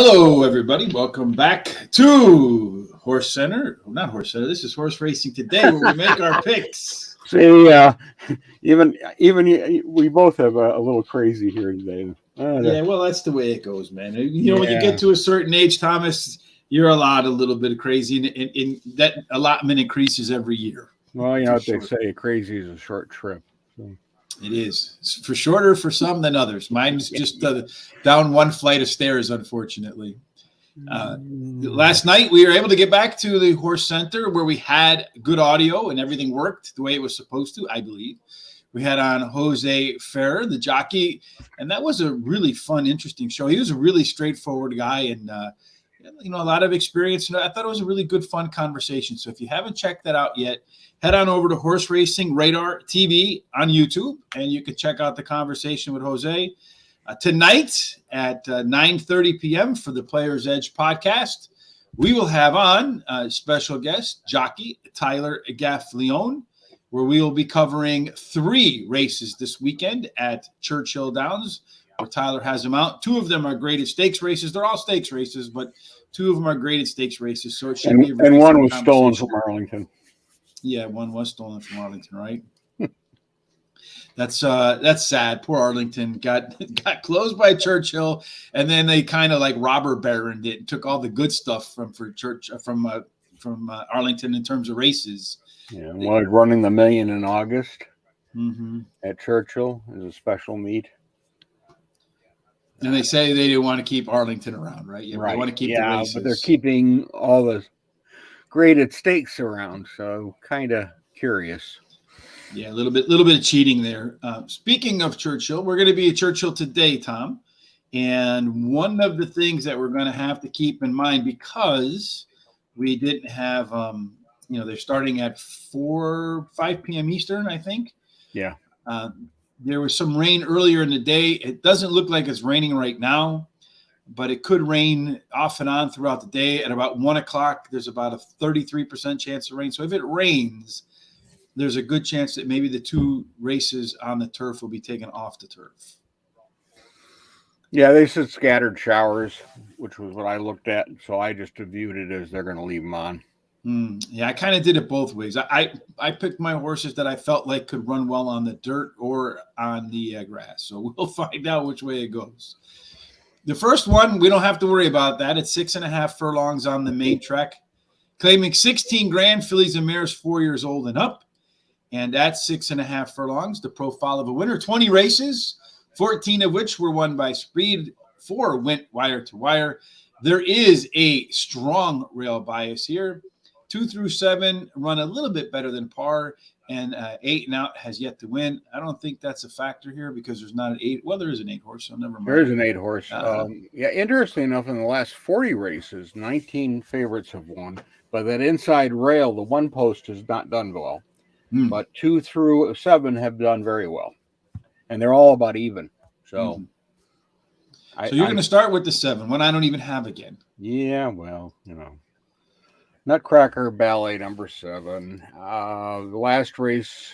Hello, everybody. Welcome back to Horse Center. Well, not Horse Center. This is Horse Racing Today, where we make our picks. See, even we both have a little crazy here today. Yeah, well, that's the way it goes, man. When you Yeah. get to a certain age, Thomas, you're allowed a little bit of crazy, and that allotment increases every year. Well, you know what they say: crazy is a short trip. So. It is. It's for shorter for some than others. Mine's just down one flight of stairs, unfortunately. Last night, we were able to get back to the Horse Center where we had good audio and everything worked the way it was supposed to, I believe. We had on Jose Ferrer, the jockey, and that was a really fun, interesting show. He was a really straightforward guy and, a lot of experience. I thought it was a really good, fun conversation. So if you haven't checked that out yet, head on over to Horse Racing Radar TV on YouTube, and you can check out the conversation with Jose. Tonight at 9:30 p.m. for the Player's Edge podcast, we will have on a special guest, jockey Tyler Gaffleone, where we will be covering 3 races this weekend at Churchill Downs, where Tyler has them out. 2 of them are graded stakes races. They're all stakes races, but 2 of them are graded stakes races. So it should be a really and one fun was stolen from Arlington. Yeah, one was stolen from Arlington, right? That's sad. Poor Arlington got closed by Churchill, and then they kind of like robber baroned it and took all the good stuff from Arlington in terms of races. Yeah, well, running the $1 million in August at Churchill is a special meet. And they say they didn't want to keep Arlington around, right? Yeah, right. They want to keep the races. But they're keeping all the graded stakes around, so kind of curious. Yeah, a little bit of cheating there. Speaking of Churchill, we're going to be at Churchill today, Tom. And one of the things that we're going to have to keep in mind, because we didn't have, they're starting at 5 p.m. Eastern, I think. Yeah. There was some rain earlier in the day. It doesn't look like it's raining right now, but it could rain off and on throughout the day. At about 1 o'clock, there's about a 33% chance of rain. So if it rains, there's a good chance that maybe the 2 races on the turf will be taken off the turf. Yeah, they said scattered showers, which was what I looked at. So I just viewed it as they're going to leave them on. Yeah, I kind of did it both ways. I picked my horses that I felt like could run well on the dirt or on the grass. So we'll find out which way it goes. The first one, we don't have to worry about that. It's 6.5 furlongs on the main track, claiming 16 grand fillies and mares 4 years old and up. And at 6.5 furlongs, the profile of a winner, 20 races, 14 of which were won by speed, 4 went wire to wire. There is a strong rail bias here. 2 through 7 run a little bit better than par, and 8 and out has yet to win. I don't think that's a factor here because there's not an 8. Well, there is an 8 horse, so never mind. There is an 8 horse. Interesting enough, in the last 40 races, 19 favorites have won. But that inside rail, the one post, has not done well. But 2 through 7 have done very well, and they're all about even. So, so you're going to start with the 7, one I don't even have again. Yeah, well, Nutcracker Ballet number 7. The last race,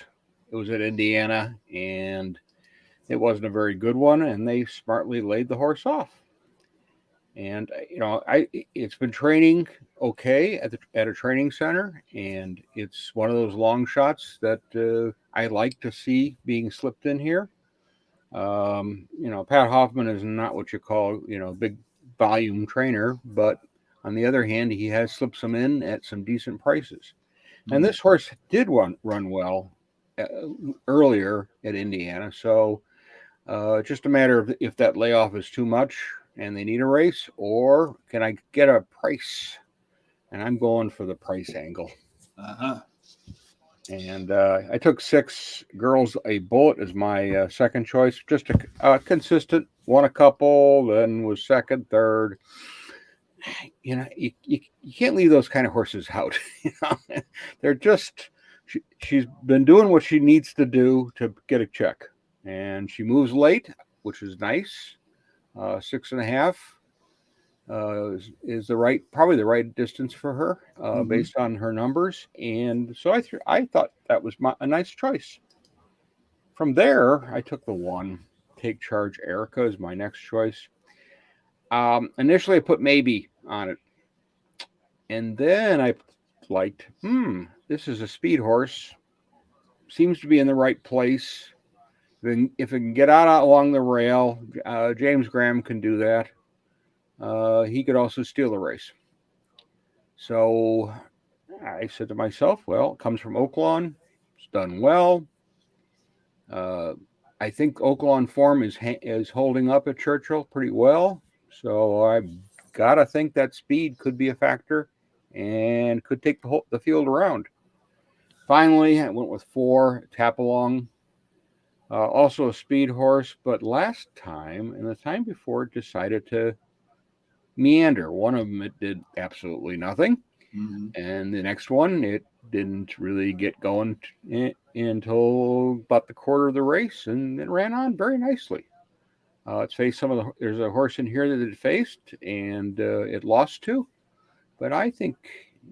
it was at Indiana, and it wasn't a very good one, and they smartly laid the horse off. And it's been training okay at a training center, and it's one of those long shots that I like to see being slipped in here. Pat Hoffman is not what you call big volume trainer, but on the other hand, he has slipped some in at some decent prices. And this horse did run well earlier at Indiana, so just a matter of if that layoff is too much and they need a race, or can I get a price? And I'm going for the price angle. And I took 6 Girls A Bullet as my second choice. Just a consistent, won a couple, then was second, third. You can't leave those kind of horses out. They're just, she's been doing what she needs to do to get a check. And she moves late, which is nice. 6.5 is probably the right distance for her based on her numbers. And so I thought that was a nice choice. From there, I took the 1, Take Charge Erica as my next choice. Initially, I put maybe on it, and then I liked, this is a speed horse. Seems to be in the right place. Then, if it can get out along the rail, James Graham can do that. He could also steal the race. So I said to myself, well, it comes from Oaklawn. It's done well. I think Oaklawn form is holding up at Churchill pretty well. So I've got to think that speed could be a factor and could take the field around. Finally, I went with 4, Tap Along. Also a speed horse, but last time and the time before it decided to meander. One of them, it did absolutely nothing. Mm-hmm. And the next one, it didn't really get going until about the quarter of the race, and it ran on very nicely. It's faced there's a horse in here that it faced, and it lost to. But I think,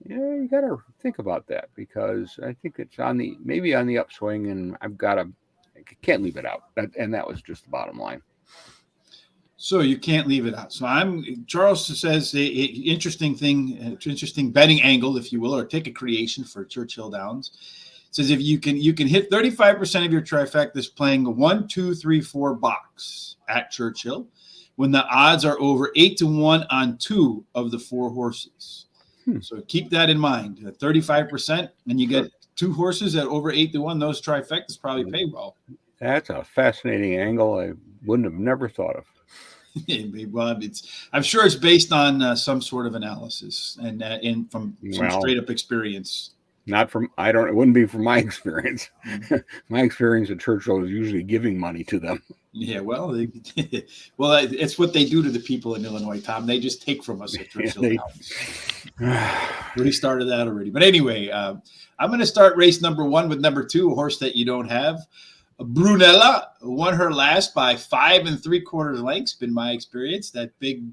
you got to think about that, because I think it's maybe on the upswing, and I can't leave it out. And that was just the bottom line. So you can't leave it out. So Charles says interesting betting angle, if you will, or take a creation for Churchill Downs. It says if you can hit 35% of your trifectas playing a 1, 2, 3, 4 box at Churchill when the odds are over 8-1 on 2 of the 4 horses. So keep that in mind. 35%, and you get 2 horses at over 8-1. Those trifectas probably pay well. That's a fascinating angle I wouldn't have never thought of. Well, I'm sure it's based on some sort of analysis and from some straight up experience. It wouldn't be from my experience. My experience at Churchill is usually giving money to them. Yeah, well, it's what they do to the people in Illinois, Tom. They just take from us at Churchill. We started that already. But anyway, I'm going to start race number 1 with number 2, a horse that you don't have. Brunella won her last by 5 3/4 lengths. Been my experience that big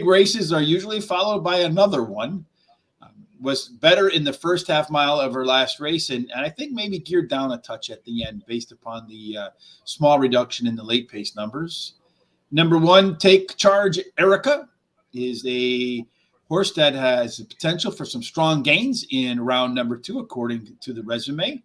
races are usually followed by another one. Was better in the first half mile of her last race, and I think maybe geared down a touch at the end based upon the small reduction in the late pace numbers. Number 1, Take Charge Erica, is a horse that has the potential for some strong gains in round number 2, according to the resume.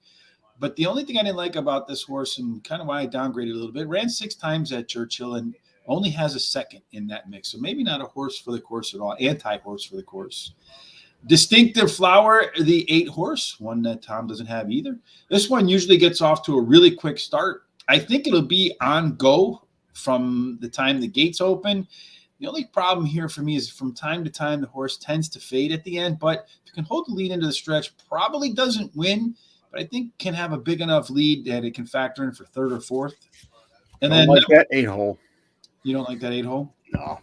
But the only thing I didn't like about this horse, and kind of why I downgraded a little bit, ran 6 times at Churchill and only has a second in that mix. So maybe not a horse for the course at all, anti-horse for the course. Distinctive Flower, the 8 horse, one that Tom doesn't have either. This one usually gets off to a really quick start. I think it'll be on go from the time the gates open. The only problem here for me is from time to time, the horse tends to fade at the end, but if you can hold the lead into the stretch, probably doesn't win, but I think can have a big enough lead that it can factor in for 3rd or 4th. And then that 8-hole. You don't like that 8-hole? No.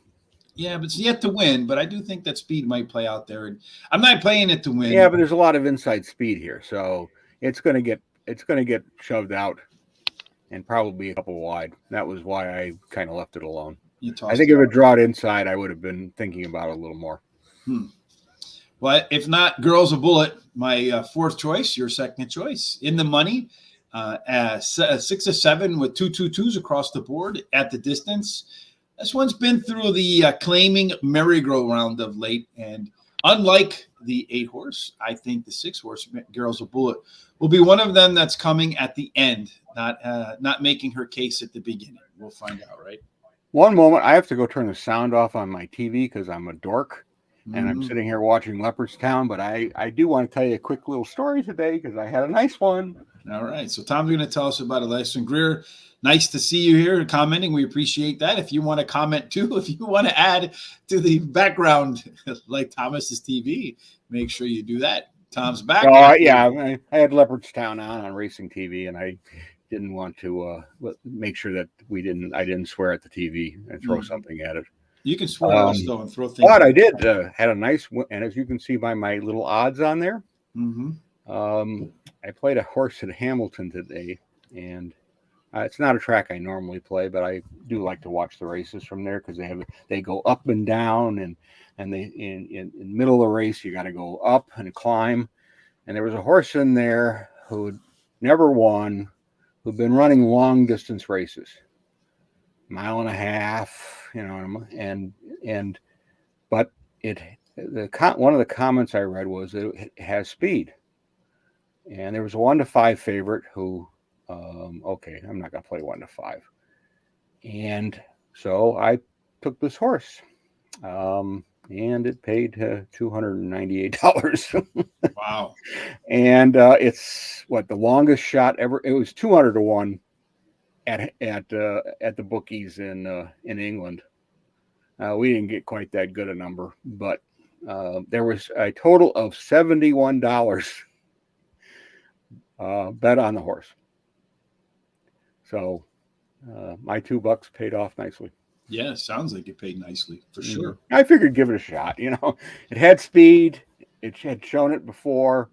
Yeah, but it's yet to win. But I do think that speed might play out there. And I'm not playing it to win. Yeah, but there's a lot of inside speed here, so it's going to get shoved out and probably a couple wide. That was why I kind of left it alone. I think if it drawed inside, I would have been thinking about it a little more. Well, if not, Girls a Bullet, my 4th choice, your 2nd choice. In the money, 6 of 7 with 2 2-2s across the board at the distance. This one's been through the claiming merry-go-round of late, and unlike the 8 horse, I think the 6 horse, Girls a Bullet, will be one of them that's coming at the end, not making her case at the beginning. We'll find out, right? One moment, I have to go turn the sound off on my TV because I'm a dork. And I'm sitting here watching Leopardstown, but I do want to tell you a quick little story today because I had a nice one. All right. So Tom's going to tell us about Elyson Greer. Nice to see you here commenting. We appreciate that. If you want to comment too, if you want to add to the background like Thomas's TV, make sure you do that. Tom's back. Yeah, I had Leopardstown on Racing TV, and I didn't want to make sure that I didn't swear at the TV and throw something at it. You can swear at us though and throw things. But I did had a nice, and as you can see by my little odds on there, I played a horse at Hamilton today, and it's not a track I normally play, but I do like to watch the races from there because they go up and down, and they in the middle of the race you got to go up and climb. And there was a horse in there who never won, who'd been running long distance races. mile and a half, but one of the comments I read was that it has speed. And there was a 1-5 favorite who, okay, I'm not going to play 1-5. And so I took this horse, and it paid $298. Wow. And it's the longest shot ever. It was 200-1 at the bookies in England. We didn't get quite that good a number, but there was a total of $71 bet on the horse. So my $2 paid off nicely. Yeah, sounds like it paid nicely for sure. I figured give it a shot. It had speed. It had shown it before.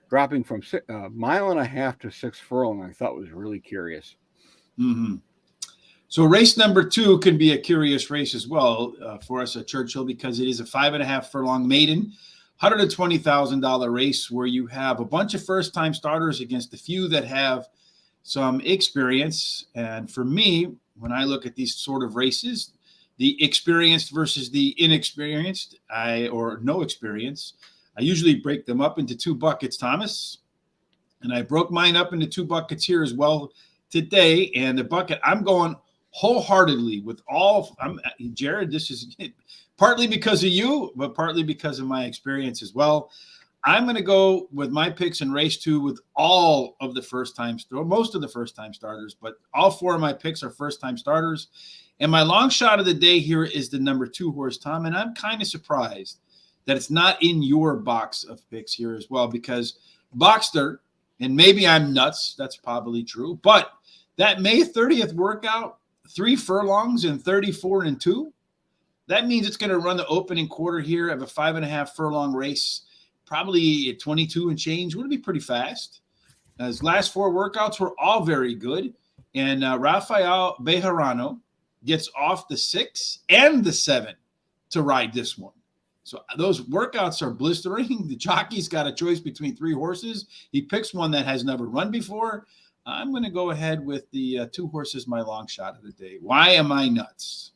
Dropping from a mile and a half to 6 furlong, I thought was really curious. Mm-hmm. So race number 2 can be a curious race as well for us at Churchill, because it is a 5.5 furlong maiden, $120,000 race where you have a bunch of first-time starters against a few that have some experience. And for me, when I look at these sort of races, the experienced versus the inexperienced, or no experience, I usually break them up into 2 buckets, Thomas. And I broke mine up into 2 buckets here as well today. And the bucket I'm going wholeheartedly with Jared, this is partly because of you, but partly because of my experience as well. I'm going to go with my picks in race 2 with all of the most of the first-time starters, but all 4 of my picks are first-time starters. And my long shot of the day here is the number 2 horse, Tom. And I'm kind of surprised that it's not in your box of picks here as well, because Boxster, and maybe I'm nuts, that's probably true, but that May 30th workout, 3 furlongs and 34 and 2, that means it's going to run the opening quarter here of a 5.5 furlong race, probably at 22 and change. Would be pretty fast. His last 4 workouts were all very good. And Rafael Bejarano gets off the 6 and the 7 to ride this one. So those workouts are blistering. The jockey's got a choice between 3 horses. He picks one that has never run before. I'm going to go ahead with the 2 horses, my long shot of the day. Why am I nuts?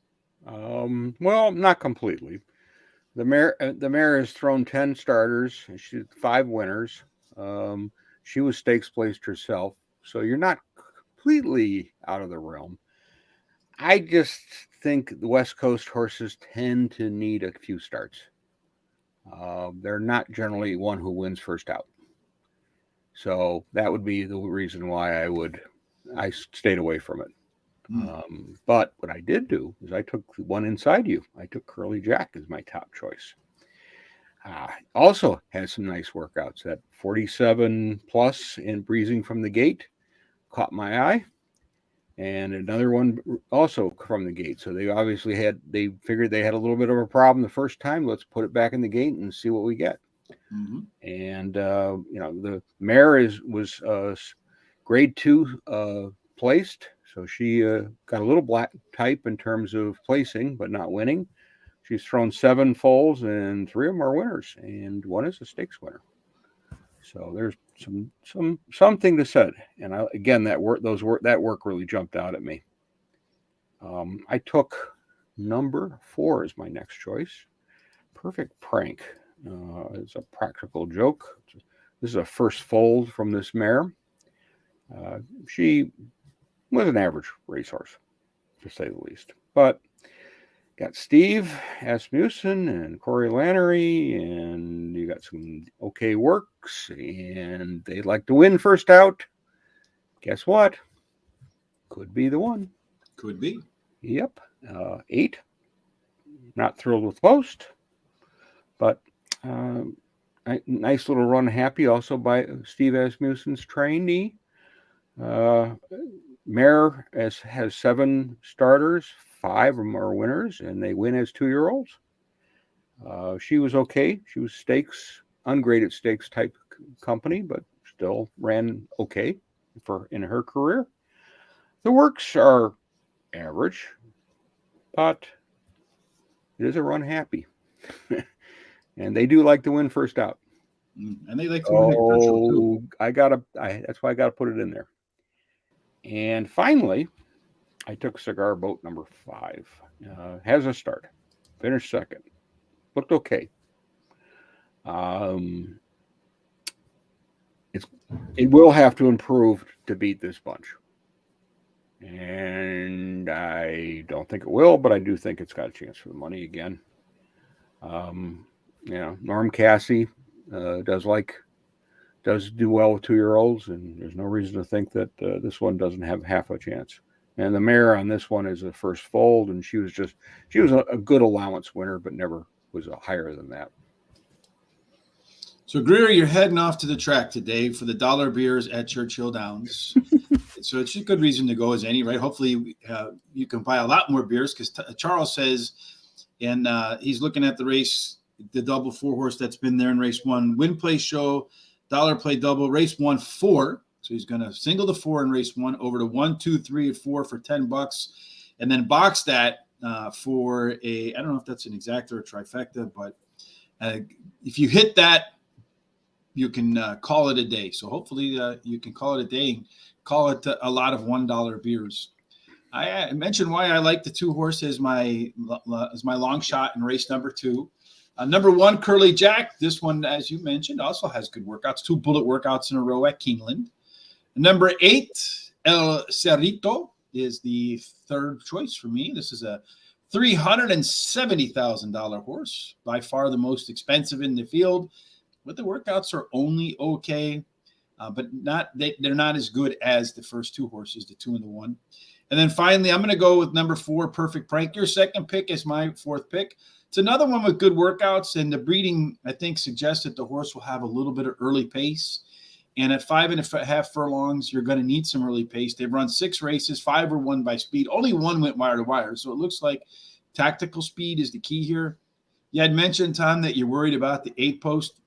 Well, not completely. The mare has thrown 10 starters. She's 5 winners. She was stakes placed herself, so you're not completely out of the realm. I just think the West Coast horses tend to need a few starts. They're not generally one who wins first out. So that would be the reason why I stayed away from it. But what I did do is I took one inside you. I took Curly Jack as my top choice. Also has some nice workouts. That 47 plus in Breezing from the Gate caught my eye. And another one also from the gate. So they figured they had a little bit of a problem the first time. Let's put it back in the gate and see what we get. Mm-hmm. And, the mare was grade 2 placed. So she got a little black type in terms of placing, but not winning. She's thrown 7 foals and 3 of them are winners, and 1 is a stakes winner. So there's something to said. And that work really jumped out at me. I took number 4 as my next choice. Perfect Prank. It's a practical joke. This is a first foal from this mare. She was an average racehorse, to say the least. But got Steve Asmussen and Corey Lannery, and you got some okay works, and they'd like to win first out. Guess what? Could be the one. Could be. Yep. 8. Not thrilled with post, but nice little run happy also by Steve Asmussen's trainee. Mare has 7 starters. 5 of them are winners, and they win as 2-year-olds. She was okay. She was ungraded stakes type company, but still ran okay in her career. The works are average, but it is a run happy. And they do like to win first out. And they like to win at Churchill too. That's why I gotta put it in there. And finally, I took Cigar Boat number 5. Has a start. Finished second. Looked okay. It will have to improve to beat this bunch. And I don't think it will, but I do think it's got a chance for the money again. Norm Cassie does do well with 2-year-olds, and there's no reason to think that this one doesn't have half a chance. And the mare on this one is a first fold, and she was a good allowance winner, but never was higher than that. So Greer, you're heading off to the track today for the dollar beers at Churchill Downs. So it's a good reason to go as any, right? Hopefully you can buy a lot more beers, because Charles says, and he's looking at the race, the double 4-horse that's been there in race 1, win, play, show, dollar play double, race 1, 4. So he's going to single the 4 in race 1 over to 1, 2, 3, and 4 for $10, and then box that for I don't know if that's an exacta or a trifecta, but if you hit that, you can call it a day. So hopefully you can call it a day and call it a lot of $1 beers. I mentioned why I like the 2-horse as my long shot in race number 2. Number 1, Curly Jack. This one, as you mentioned, also has good workouts. 2 bullet workouts in a row at Keeneland. Number 8, El Cerrito, is the third choice for me. This is a $370,000 horse, by far the most expensive in the field. But the workouts are only okay, but they're not as good as the first 2 horses, the 2 and the 1. And then finally, I'm going to go with number 4, Perfect Prank. Your second pick is my 4th pick. It's another one with good workouts, and the breeding, I think, suggests that the horse will have a little bit of early pace. And at 5.5 furlongs, you're going to need some early pace. They've run 6 races, 5 were won by speed. Only 1 went wire to wire. So it looks like tactical speed is the key here. You had mentioned, Tom, that you're worried about the 8 post.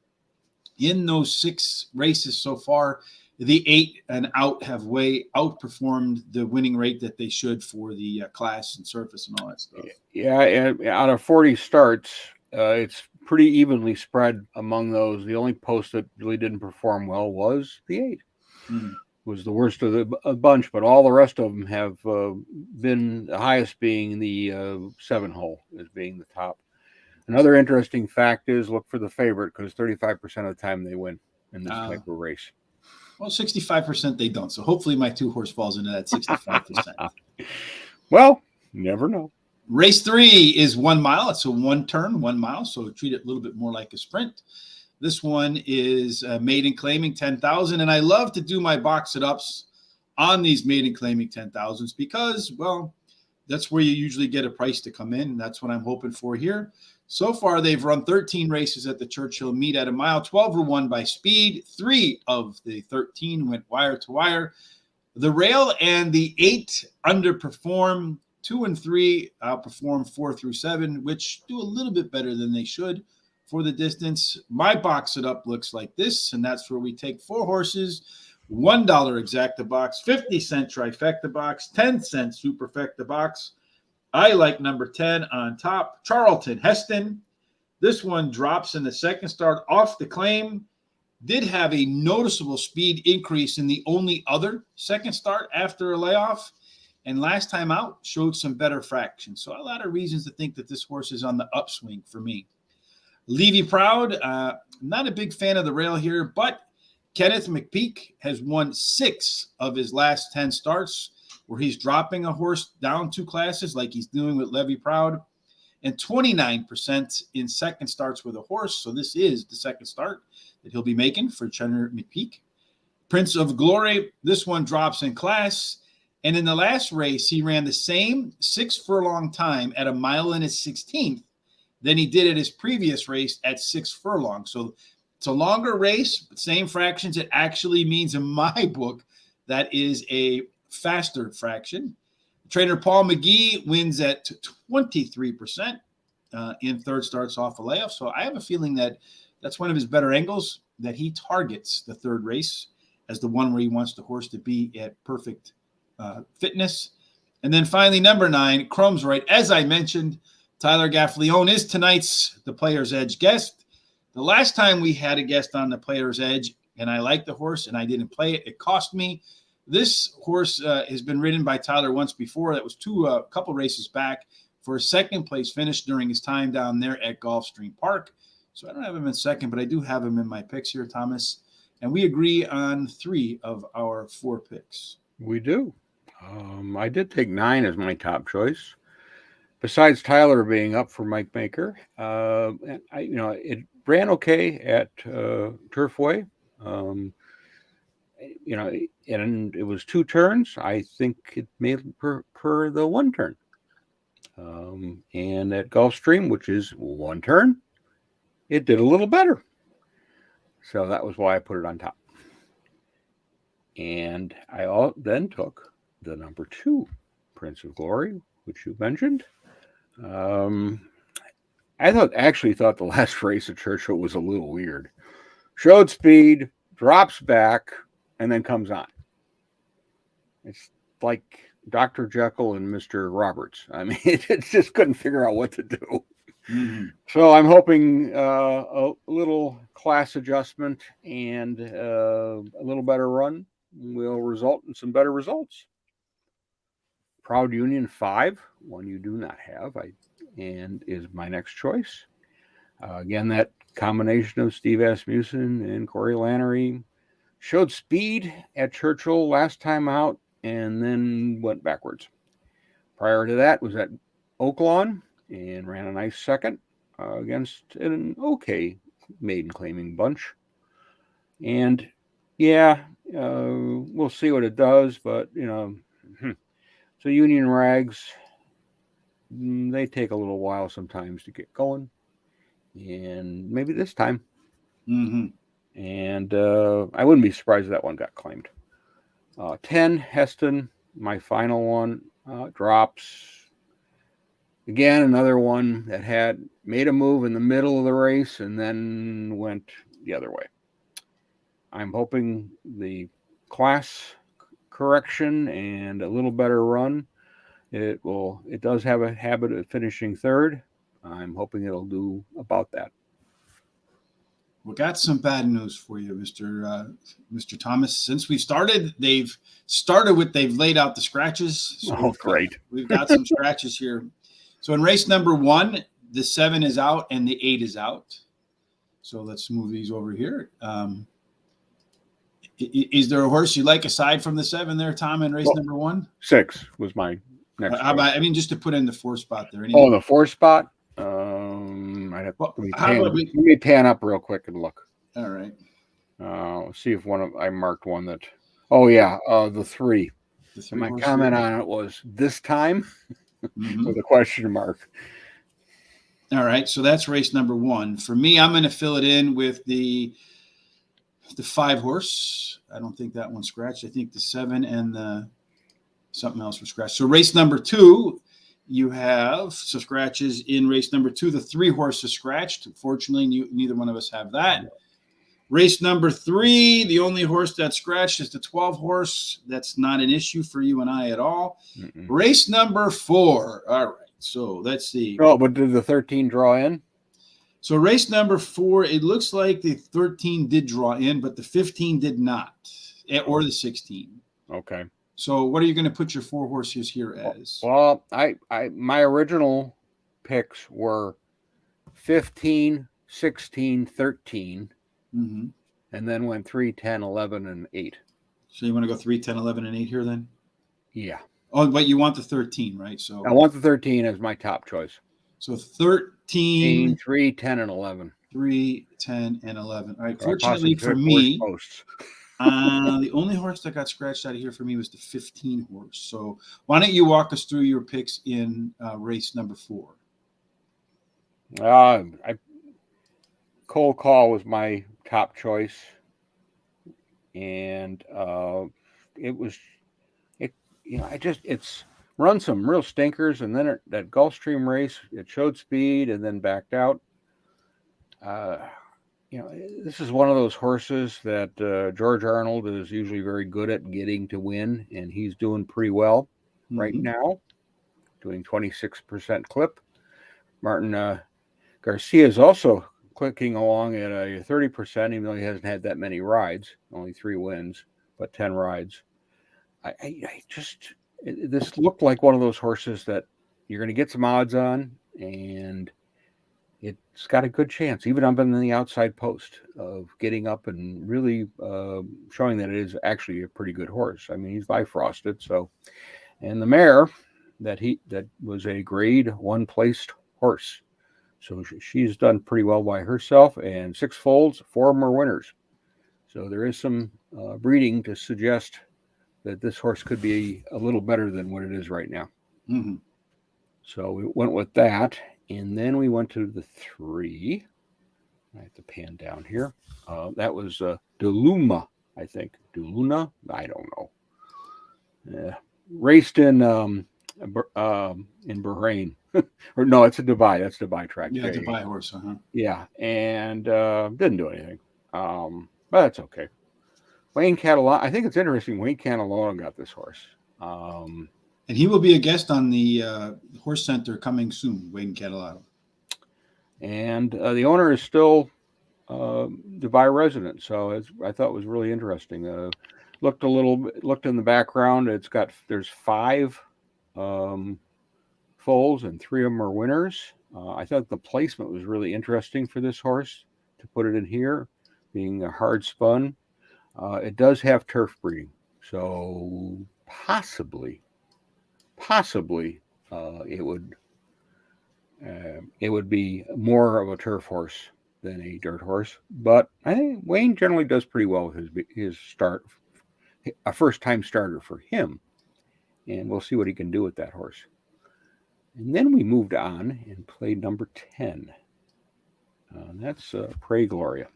In those 6 races so far, the 8 and out have way outperformed the winning rate that they should for the class and surface and all that stuff. Yeah, and out of 40 starts, it's pretty evenly spread among those. The only post that really didn't perform well was the 8. Was the worst of the bunch, but all the rest of them have been the highest, being the 7 hole as being the top. Another interesting fact is look for the favorite, because 35% of the time they win in this type of race. Well, 65% they don't. So hopefully my 2-horse falls into that 65%. Well, never know. Race 3 is 1 mile. It's a 1 turn, 1 mile. So treat it a little bit more like a sprint. This one is maiden claiming 10,000. And I love to do my box it ups on these maiden claiming 10,000s because, well, that's where you usually get a price to come in. That's what I'm hoping for here. So far, they've run 13 races at the Churchill meet at a mile. 12 were won by speed. 3 of the 13 went wire to wire. The rail and the 8 underperform. 2 and 3 outperform 4 through 7, which do a little bit better than they should for the distance. My box it up looks like this, and that's where we take 4 horses, $1 exacta box, 50-cent trifecta box, 10-cent superfecta box. I like number 10 on top, Charlton Heston. This one drops in the second start off the claim. Did have a noticeable speed increase in the only other second start after a layoff. And last time out showed some better fraction. So a lot of reasons to think that this horse is on the upswing for me. Levy Proud, not a big fan of the rail here, but Kenneth McPeak has won 6 of his last 10 starts, where he's dropping a horse down 2 classes like he's doing with Levy Proud, and 29% in second starts with a horse. So this is the second start that he'll be making for Kenneth McPeak. Prince of Glory, this one drops in class. And in the last race, he ran the same 6 furlong time at a mile and a 16th than he did at his previous race at 6 furlong. So it's a longer race, but same fractions. It actually means in my book that is a faster fraction. Trainer Paul McGee wins at 23% in third starts off a layoff. So I have a feeling that that's one of his better angles, that he targets the third race as the one where he wants the horse to be at perfect fitness. And then finally, number 9, Chrome's Right. As I mentioned, Tyler Gaffalione is tonight's The Player's Edge guest. The last time we had a guest on The Player's Edge, and I liked the horse and I didn't play it, it cost me. this horse has been ridden by Tyler once before. That was a couple races back for a second place finish during his time down there at Gulfstream Park. So I don't have him in second, but I do have him in my picks here, Thomas. And we agree on 3 of our 4 picks. We do. I did take 9 as my top choice. Besides Tyler being up for Mike Maker, it ran okay at Turfway. And it was 2 turns. I think it made per the 1 turn. And at Gulfstream, which is 1 turn, it did a little better. So that was why I put it on top. And I then took the number 2, Prince of Glory, which you mentioned. I thought the last race at Churchill was a little weird. Showed speed, drops back, and then comes on. It's like Dr. Jekyll and Mr. Roberts. I mean, it just couldn't figure out what to do. Mm-hmm. So I'm hoping a little class adjustment and a little better run will result in some better results. Proud Union 5, one you do not have, and is my next choice. Again, that combination of Steve Asmussen and Corey Lannery showed speed at Churchill last time out and then went backwards. Prior to that was at Oaklawn and ran a nice second against an okay maiden claiming bunch. And we'll see what it does, but so Union Rags, they take a little while sometimes to get going, and maybe this time. Mm-hmm. And I wouldn't be surprised if that one got claimed. 10, Heston, my final one, drops. Again, another one that had made a move in the middle of the race and then went the other way. I'm hoping the class correction and a little better run. It does have a habit of finishing third. I'm hoping it'll do about that. We got some bad news for you, Mr. Thomas. Since we started, they've laid out the scratches. So great. We've got some scratches here. So in race number 1, the 7 is out and the 8 is out. So let's move these over here. Is there a horse you like aside from the 7 there, Tom, in race number 1? 6 was my next. How about, just to put in the 4 spot there. The 4 spot? I'd have let me pan up real quick and look. All right. See if I marked one that. Oh yeah, the 3. My comment on it was this time with a question mark. All right, so that's race number 1. For me, I'm going to fill it in with the 5 horse. I don't think that one's scratched. I think the 7 and the something else was scratched. So race number 2. You have some scratches in race number 2. The 3 horse is scratched. Fortunately, neither one of us have that. Race number 3, the only horse that's scratched is the 12 horse. That's not an issue for you and I at all. Mm-mm. Race number 4. All right. So let's see. Oh, but did the 13 draw in? So race number 4, it looks like the 13 did draw in, but the 15 did not, or the 16. Okay. So what are you going to put your 4 horses here as? Well, my original picks were 15, 16, 13, mm-hmm. and then went 3, 10, 11, and 8. So you want to go 3, 10, 11, and 8 here then? Yeah. Oh, but you want the 13, right? So I want the 13 as my top choice. So 13, 3, 10, and 11. 3, 10, and 11. All right. Fortunately for me, the only horse that got scratched out of here for me was the 15 horse. So why don't you walk us through your picks in race number 4? Cold Call was my top choice, and it's run some real stinkers, and then that Gulfstream race, it showed speed and then backed out. This is one of those horses that George Arnold is usually very good at getting to win, and he's doing pretty well right now, doing 26% clip. Martin Garcia is also clicking along at a 30%, even though he hasn't had that many rides, only 3 wins, but 10 rides. I just this looked like one of those horses that you're going to get some odds on, and it's got a good chance, even up in the outside post, of getting up and really showing that it is actually a pretty good horse. I mean, he's bifrosted, so. And the mare that was a grade 1 placed horse, so she's done pretty well by herself, and 6 foals, 4 of them are winners. So there is some breeding to suggest that this horse could be a little better than what it is right now. Mm-hmm. So we went with that, and then we went to the 3. I have to pan down here. That was Duluma, I think. Duluna? I don't know. Raced in Bahrain. Or no, it's a Dubai. That's Dubai track. Yeah, Dubai horse. Yeah, and didn't do anything. But that's okay. Wayne Catalano, I think it's interesting. Wayne Catalano got this horse. And he will be a guest on the Horse Center coming soon, Wayne Catalano. And the owner is still Dubai resident, so I thought it was really interesting. Looked in the background. There's 5 foals, and 3 of them are winners. I thought the placement was really interesting for this horse to put it in here, being a hard spun. It does have turf breeding, so possibly it would be more of a turf horse than a dirt horse. But I think Wayne generally does pretty well with his start, a first-time starter for him, and we'll see what he can do with that horse. And then we moved on and played number 10. That's Prey Gloria.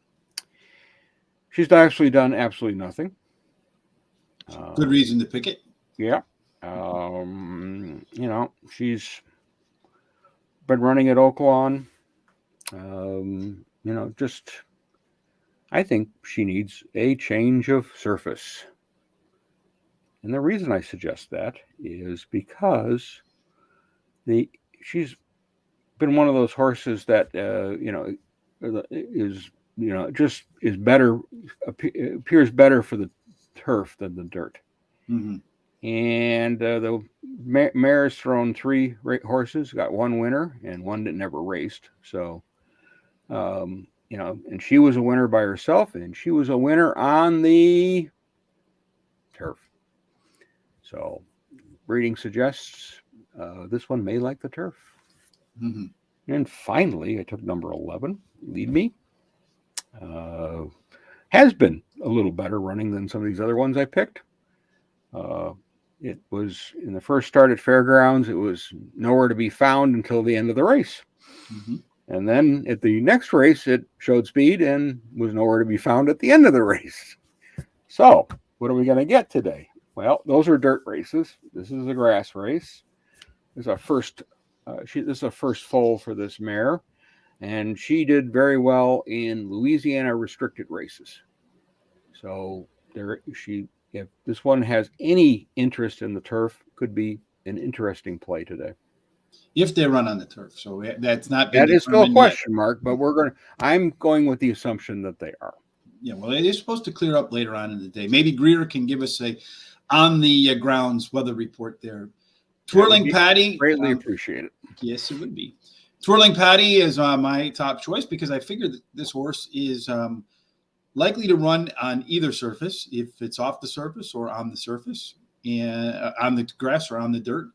She's actually done absolutely nothing. Good reason to pick it. Yeah. She's been running at Oaklawn. I think she needs a change of surface. And the reason I suggest that is because she's been one of those horses that is better, appears better for the turf than the dirt. Mm-hmm. And the mare's thrown 3 horses, got 1 winner and 1 that never raced. So, and she was a winner by herself, and she was a winner on the turf. So, breeding suggests this one may like the turf. Mm-hmm. And finally, I took number 11, Lead Me. Has been a little better running than some of these other ones I picked. It was in the first start at Fairgrounds, it was nowhere to be found until the end of the race. Mm-hmm. And then at the next race, it showed speed and was nowhere to be found at the end of the race. So, what are we going to get today? Well, those are dirt races. This is a grass race. This is a first foal for this mare, and she did very well in Louisiana restricted races. So if this one has any interest in the turf, could be an interesting play today. If they run on the turf, so that's not. That is still a question mark, but I'm going with the assumption that they are. Yeah, well, it is supposed to clear up later on in the day. Maybe Greer can give us a on the grounds weather report there. Twirling Patty, greatly appreciate it. Yes, it would be. Twirling Patty is my top choice because I figured that this horse is likely to run on either surface, if it's off the surface or on the surface, and on the grass or on the dirt.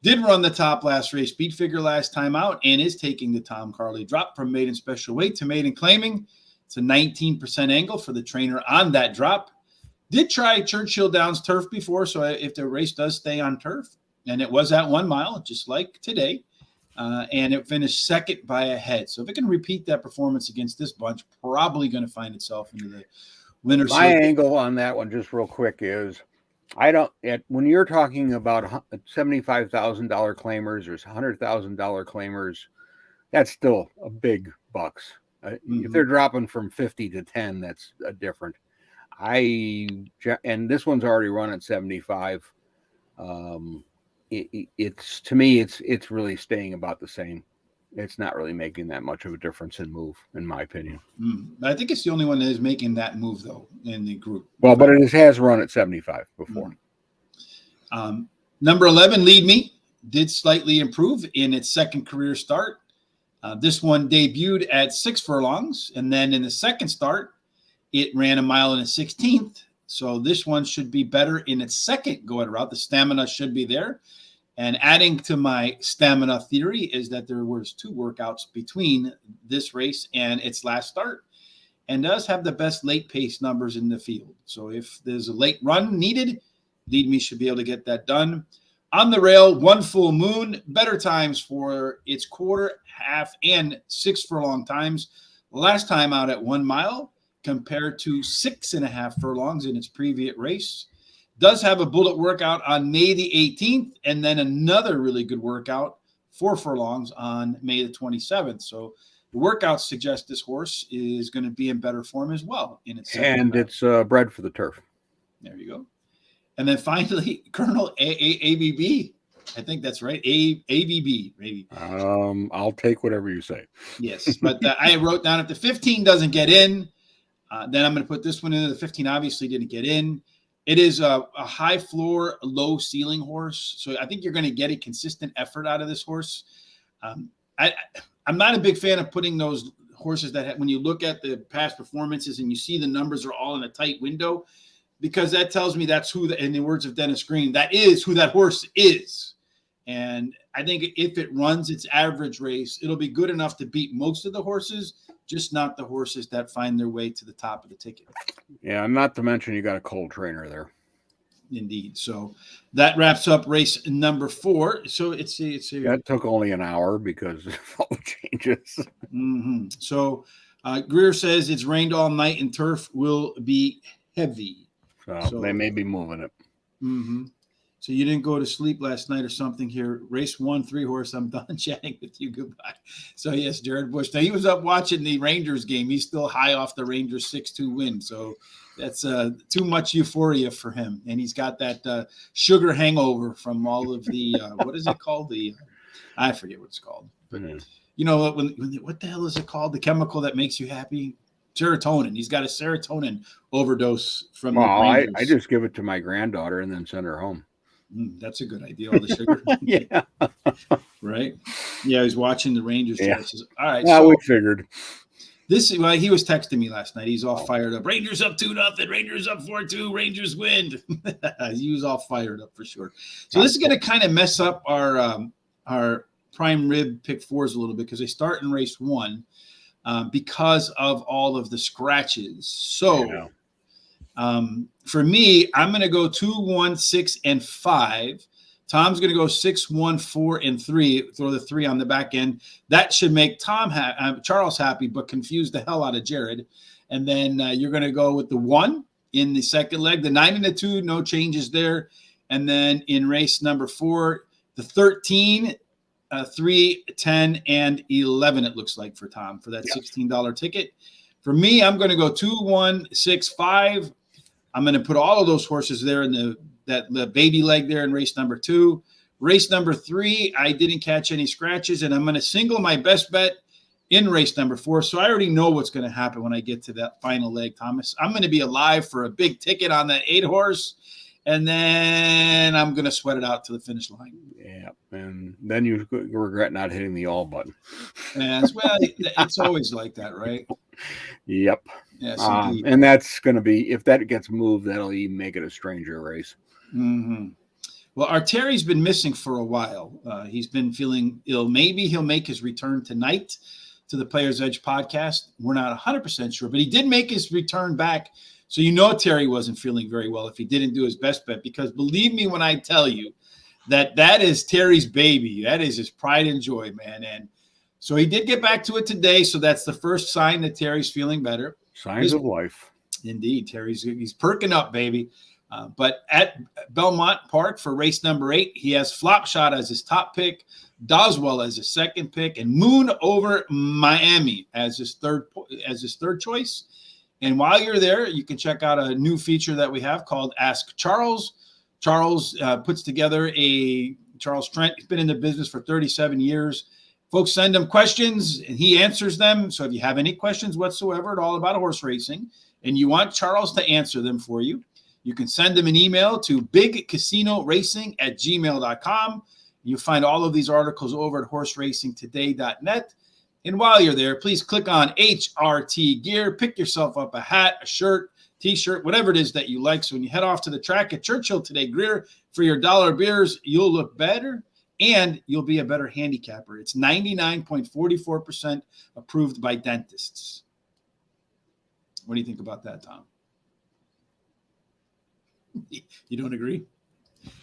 Did run the top last race, beat figure last time out, and is taking the Tom Carley drop from maiden special weight to maiden claiming. It's a 19% angle for the trainer on that drop. Did try Churchill Downs turf before, so if the race does stay on turf, and it was at 1 mile, just like today, and it finished second by a head. So if it can repeat that performance against this bunch, probably going to find itself into the winner's My circuit. angle on that one, just real quick, is when you're talking about $75,000 claimers or $100,000 claimers, that's still a big bucks. If they're dropping from 50 to 10, that's different. And this one's already run at 75. It's to me, it's really staying about the same. It's not really making that much of a difference in move, in my opinion. I think it's the only one that is making that move, though, in the group. Well, but it has run at 75 before. Number 11, Lead Me, did slightly improve in its second career start. This one debuted at 6 furlongs, and then in the second start, it ran 1 mile and a 16th. So this one should be better in its second go at route. The stamina should be there. And adding to my stamina theory is that there was 2 workouts between this race and its last start, and does have the best late pace numbers in the field. So if there's a late run needed, Lead Me should be able to get that done. On the rail, 1 full moon, better times for its quarter, half, and 6 furlong times. Last time out at 1 mile compared to 6.5 furlongs in its previous race. Does have a bullet workout on May the 18th, and then another really good workout, 4 furlongs on May the 27th. So the workouts suggest this horse is going to be in better form as well. It's bred for the turf. There you go. And then finally, Colonel ABB. I think that's right. ABB, maybe. I'll take whatever you say. Yes, but I wrote down if the 15 doesn't get in, then I'm going to put this one in. The 15 obviously didn't get in. It is a high floor, low ceiling horse. So I think you're going to get a consistent effort out of this horse. I'm not a big fan of putting those horses that when you look at the past performances and you see the numbers are all in a tight window, because that tells me that's who, in the words of Dennis Green, that is who that horse is. And I think if it runs its average race, it'll be good enough to beat most of the horses, just not the horses that find their way to the top of the ticket. Yeah, not to mention you got a cold trainer there. Indeed. So that wraps up race number 4. So that took only an hour because of all the changes. Mm-hmm. So Greer says it's rained all night and turf will be heavy. So they may be moving it. Mm-hmm. So you didn't go to sleep last night or something here. Race 1, 3 horse. I'm done chatting with you. Goodbye. So yes, Jared Bush. Now he was up watching the Rangers game. He's still high off the Rangers 6-2 win. So that's too much euphoria for him. And he's got that sugar hangover from all of the, what is it called? I forget what it's called. But you know, what the hell is it called? The chemical that makes you happy? Serotonin. He's got a serotonin overdose from the Rangers. I just give it to my granddaughter and then send her home. That's a good idea. All the sugar. Yeah. Right. Yeah. I was watching the Rangers. Yeah. All right. Yeah, so we figured. He was texting me last night. He's all fired up. Rangers up 2-0. Rangers up 4-2. Rangers win. He was all fired up for sure. So this is going to kind of mess up our prime rib pick 4s a little bit because they start in race 1 because of all of the scratches. So for me, I'm going to go 2, 1, 6, and 5. Tom's going to go 6, 1, 4, and 3. Throw the 3 on the back end. That should make Charles happy, but confuse the hell out of Jared. And then you're going to go with the 1 in the second leg. The 9 and the 2, no changes there. And then in race number 4, the 13, 3, 10, and 11, it looks like for Tom, for that $16 ticket. For me, I'm going to go 2, 1, 6, 5. I'm going to put all of those horses there in the baby leg there in race number 2. Race number 3, I didn't catch any scratches, and I'm going to single my best bet in race number 4. So I already know what's going to happen when I get to that final leg, Thomas. I'm going to be alive for a big ticket on that 8 horse, and then I'm going to sweat it out to the finish line. Yeah, and then you regret not hitting the all button. Well, it's always like that, right? Yep. Yes, and that's going to be, if that gets moved, that'll even make it a stranger race. Mm-hmm. Well, our Terry's been missing for a while. He's been feeling ill. Maybe he'll make his return tonight to the Players Edge podcast. We're not 100% sure, but he did make his return back. So you know Terry wasn't feeling very well if he didn't do his best bet, because believe me when I tell you that is Terry's baby. That is his pride and joy, man. And so he did get back to it today. So that's the first sign that Terry's feeling better. Signs of life. Indeed. He's perking up, baby. But at Belmont Park for race number 8, he has Flop Shot as his top pick, Doswell as his second pick, and Moon over Miami as his third choice. And while you're there, you can check out a new feature that we have called Ask Charles. Charles puts together Charles Trent. He's been in the business for 37 years. Folks send him questions and he answers them. So if you have any questions whatsoever at all about horse racing and you want Charles to answer them for you, you can send them an email to bigcasinoracing@gmail.com. You'll find all of these articles over at horseracingtoday.net. And while you're there, please click on HRT Gear. Pick yourself up a hat, a shirt, T-shirt, whatever it is that you like. So when you head off to the track at Churchill today, Greer, for your dollar beers, you'll look better and you'll be a better handicapper. It's 99.44% approved by dentists. What do you think about that, Tom? You don't agree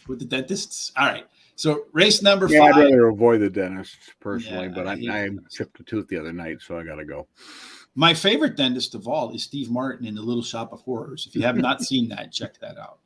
with the dentists? All right. So race number 5. I'd rather avoid the dentists personally, Yeah, but I chipped a tooth the other night, so I got to go. My favorite dentist of all is Steve Martin in The Little Shop of Horrors. If you have not seen that, check that out.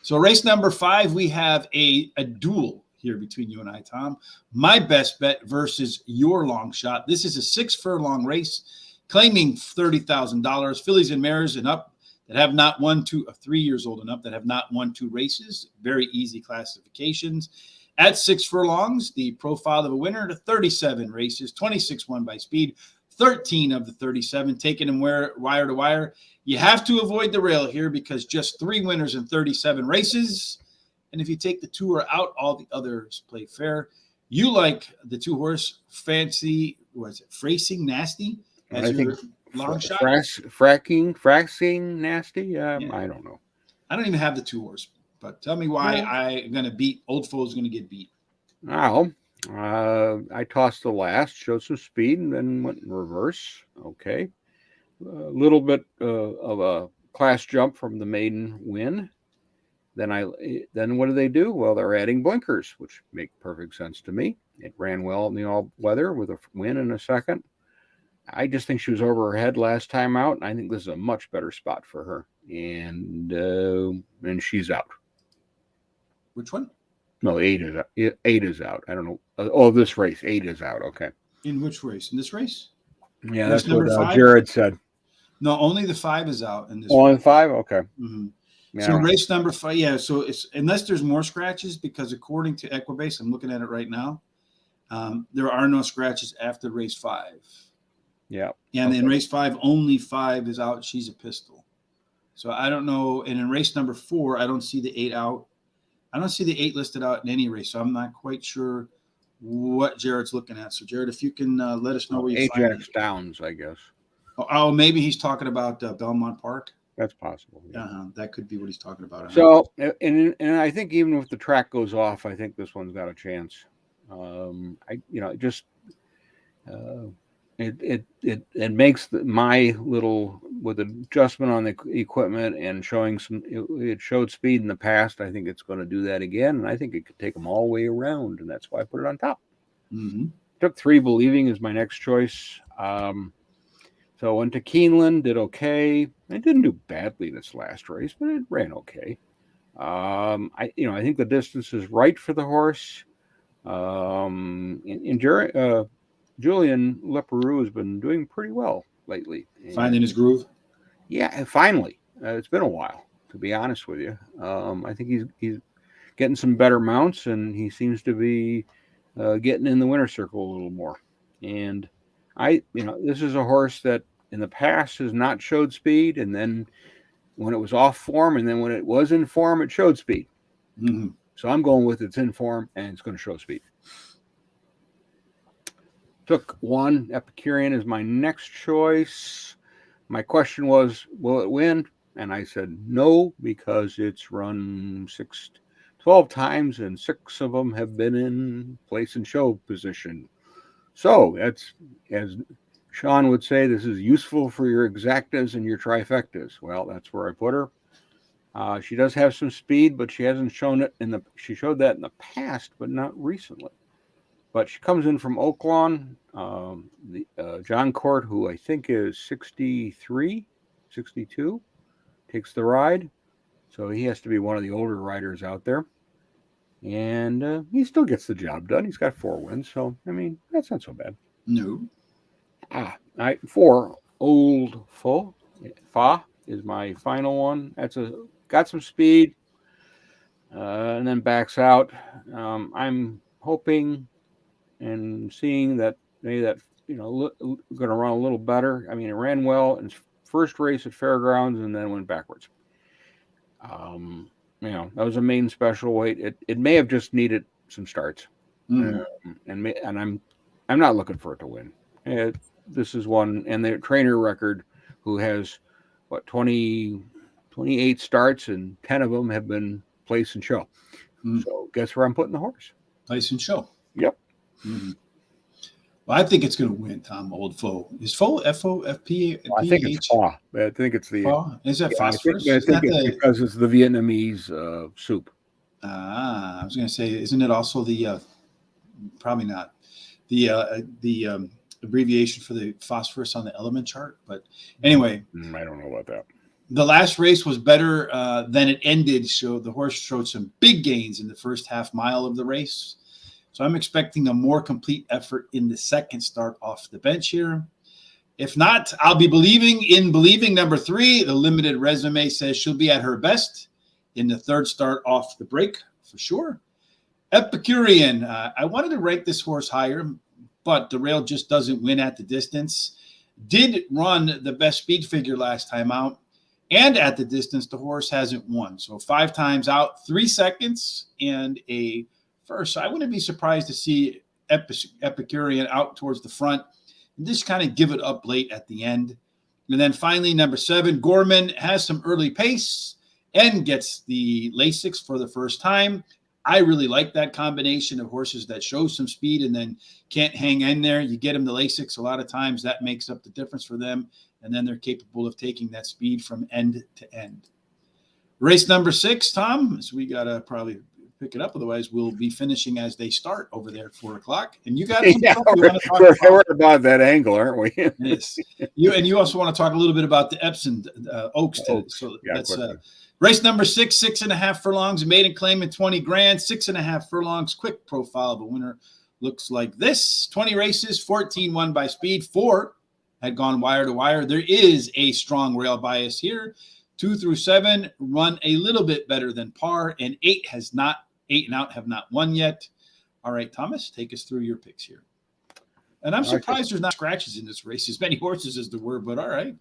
So race number 5, we have a duel here between you and I, Tom. My best bet versus your long shot. This is a 6 furlong race, claiming $30,000. Fillies and mares and up that have not won 3 years old and up that have not won 2 races. Very easy classifications. At 6 furlongs, the profile of a winner to 37 races, 26 won by speed, 13 of the 37 taken in wire to wire. You have to avoid the rail here because just 3 winners in 37 races. And if you take the 2 out, all the others play fair. You like the 2-horse Fancy, Fracing Nasty as your long shot? Fracking Nasty? Yeah. I don't know. I don't even have the 2-horse, but tell me why I'm going to beat Old Foe's going to get beat. Well, I tossed the last, showed some speed, and then went in reverse. Okay. A little bit of a class jump from the maiden win. Then what do they do? Well, they're adding blinkers, which make perfect sense to me. It ran well in the all-weather with a win in a second. I just think she was over her head last time out, and I think this is a much better spot for her. And she's out. Which one? No, 8 is out. 8 is out. I don't know. This race, 8 is out. Okay. In which race? In this race? Yeah, that's what Jared said. No, only the 5 is out in this. Only 5? Okay. Mm-hmm. Yeah, so race number 5, yeah. So it's unless there's more scratches, because according to Equibase, I'm looking at it right now. There are no scratches after race 5. Yeah. And in race 5, only 5 is out. She's a pistol. So I don't know. And in race number 4, I don't see the 8 out. I don't see the 8 listed out in any race. So I'm not quite sure what Jared's looking at. So Jared, if you can let us know where you find Ajax Downs, I guess. Oh, maybe he's talking about Belmont Park. That's possible. Yeah. That could be what he's talking about. So, and I think even if the track goes off, I think this one's got a chance. It makes my little, with adjustment on the equipment and showing it showed speed in the past. I think it's going to do that again, and I think it could take them all the way around, and that's why I put it on top. Mm-hmm. Took 3 Believing is my next choice. So went to Keeneland, did okay. It didn't do badly this last race, but it ran okay. I think the distance is right for the horse. Julian Leperoux has been doing pretty well lately. Finding his groove? Yeah, finally. It's been a while, to be honest with you. I think he's getting some better mounts, and he seems to be getting in the winner circle a little more. And this is a horse that in the past has not showed speed, and then when it was off form, and then when it was in form, it showed speed. Mm-hmm. So I'm going with it's in form, and it's going to show speed. Took 1 Epicurean as my next choice. My question was, will it win? And I said no, because it's run 12 times, and 6 of them have been in place and show position. So that's, as Sean would say, this is useful for your exactas and your trifectas. Well, that's where I put her. She does have some speed, but she hasn't shown it she showed that in the past, but not recently. But she comes in from Oaklawn, John Court, who I think is 63, 62, takes the ride. So he has to be one of the older riders out there. And he still gets the job done. He's got 4 wins. So, I mean, that's not so bad. No. 4 Old Foe. Fa is my final one. Got some speed, and then backs out. I'm hoping and seeing that maybe that going to run a little better. I mean, it ran well in its first race at Fairgrounds and then went backwards. That was a main special weight. It may have just needed some starts, Mhm. and I'm not looking for it to win. This is one, and the trainer record, who has what 28 starts, and 10 of them have been place and show. Mhm. So guess where I'm putting the horse? Place and show. Yep. Mhm. Well, I think it's going to win, Tom. Old Foe. Is Foe I think it's F-O-F-P-H? pho. I think it's the Foe? Is that yeah. phosphorus? I Isn't think that it's the? because it's the Vietnamese soup. I was going to say, isn't it also the? Probably not the abbreviation for the phosphorus on the element chart. But anyway, I don't know about that. the last race was better than it ended. So the horse showed some big gains in the first half mile of the race. So I'm expecting a more complete effort in the second start off the bench here. If not, I'll be believing number 3. The limited resume says she'll be at her best in the third start off the break for sure. Epicurean. I wanted to rank this horse higher, but the rail just doesn't win at the distance. Did run the best speed figure last time out, and at the distance, the horse hasn't won. So 5 times out, 3 seconds, and a first. So I wouldn't be surprised to see Epicurean out towards the front and just kind of give it up late at the end. And then finally, number 7, Gorman has some early pace and gets the Lasix for the first time. I really like that combination of horses that show some speed and then can't hang in there. You get them the Lasix, a lot of times that makes up the difference for them, and then they're capable of taking that speed from end to end. Race number 6, Tom, so we got to probably pick it up. Otherwise, we'll be finishing as they start over there at 4 o'clock. And you got some stuff you want to talk about. We're about that angle, aren't we? Yes. You also want to talk a little bit about the Epsom Oaks. So yeah, that's race number 6, 6.5 furlongs, maiden claim in 20 grand, 6.5 furlongs, quick profile of a winner. Looks like this: 20 races, 14 won by speed, 4 had gone wire to wire. There is a strong rail bias here. 2 through 7 run a little bit better than par, and 8 and out have not won yet. All right, Thomas, take us through your picks here. And I'm surprised there's not scratches in this race, as many horses as there were, but all right.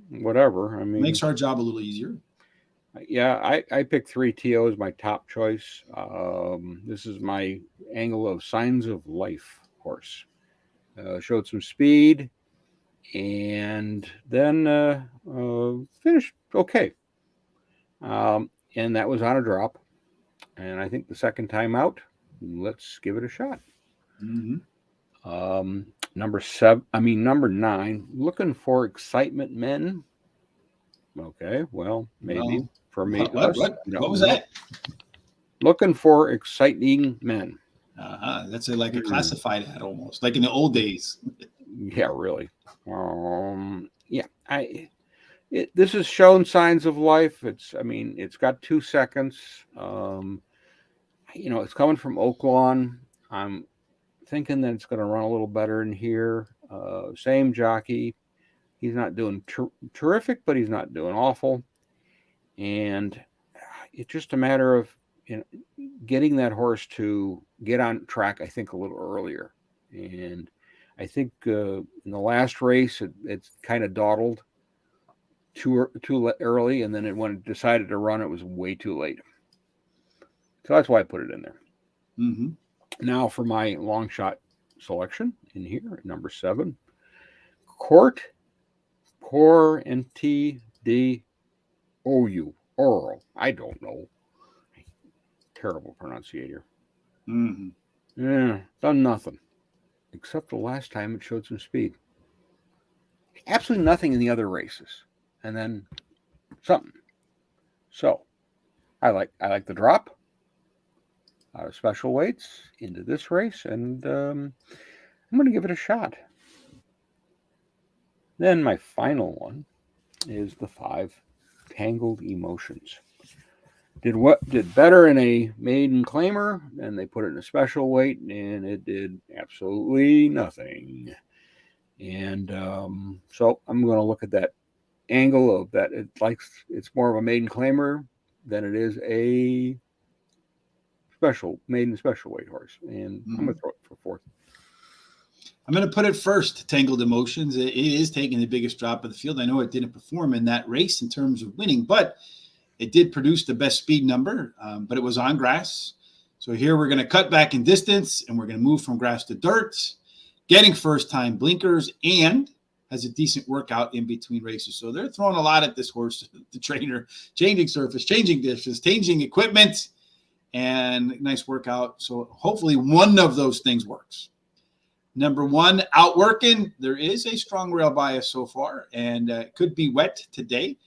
Whatever. I mean, makes our job a little easier. Yeah, I picked 3 TO as my top choice. This is my angle of Signs of Life horse. Showed some speed, and then finished okay. And that was on a drop. And I think the second time out, let's give it a shot. Mm-hmm. Number 9, Looking for Excitement Men. Okay, well, maybe for me. What was that? Looking for Exciting Men. That's like a classified ad almost, like in the old days. Yeah, really. This has shown signs of life. It's got 2 seconds. It's coming from Oaklawn. I'm thinking that it's going to run a little better in here. Same jockey. He's not doing terrific, but he's not doing awful. And it's just a matter of getting that horse to get on track, I think, a little earlier. And I think in the last race, it's kind of dawdled too early. And then when it decided to run, it was way too late. So that's why I put it in there. Mm-hmm. Now for my long shot selection in here at number 7, Core NTD OU. Oral. I don't know. Terrible pronunciator. Mm-hmm. Yeah, done nothing. Except the last time it showed some speed. Absolutely nothing in the other races. And then something. So I like the drop out of special weights into this race, and I'm going to give it a shot. Then my final one is the 5, Tangled Emotions. Did better in a maiden claimer, and they put it in a special weight, and it did absolutely nothing. And so I'm going to look at that angle of that. It's more of a maiden claimer than it is a maiden special weight horse, and I'm going to throw it for 4th. I'm going to put it first, Tangled Emotions. It is taking the biggest drop of the field. I know it didn't perform in that race in terms of winning, but It did produce the best speed number, but it was on grass. So here we're going to cut back in distance, and we're going to move from grass to dirt, getting first-time blinkers, and has a decent workout in between races. So they're throwing a lot at this horse, the trainer, changing surface, changing dishes, changing equipment, and nice workout. So hopefully one of those things works. Number 1, outworking. There is a strong rail bias so far, and it could be wet today.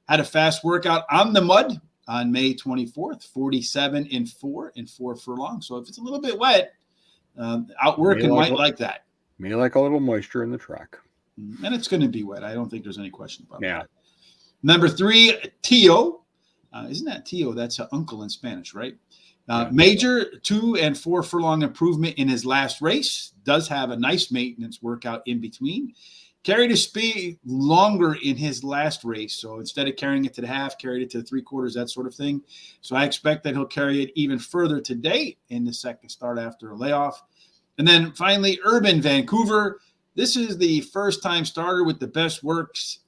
Had a fast workout on the mud on May 24th, 47 and 4 and 4 furlongs. So if it's a little bit wet, outworking might like that. May like a little moisture in the track. And it's going to be wet. I don't think there's any question about Yeah. that. Number 3, Tio. Isn't that Tio? That's an uncle in Spanish, right? Major 2 and 4 furlong improvement in his last race. Does have a nice maintenance workout in between. Carried his speed longer in his last race. So instead of carrying it to the half, carried it to the 3/4, that sort of thing. So I expect that he'll carry it even further today in the second start after a layoff. And then finally, Urban Vancouver. This is the first-time starter with the best works,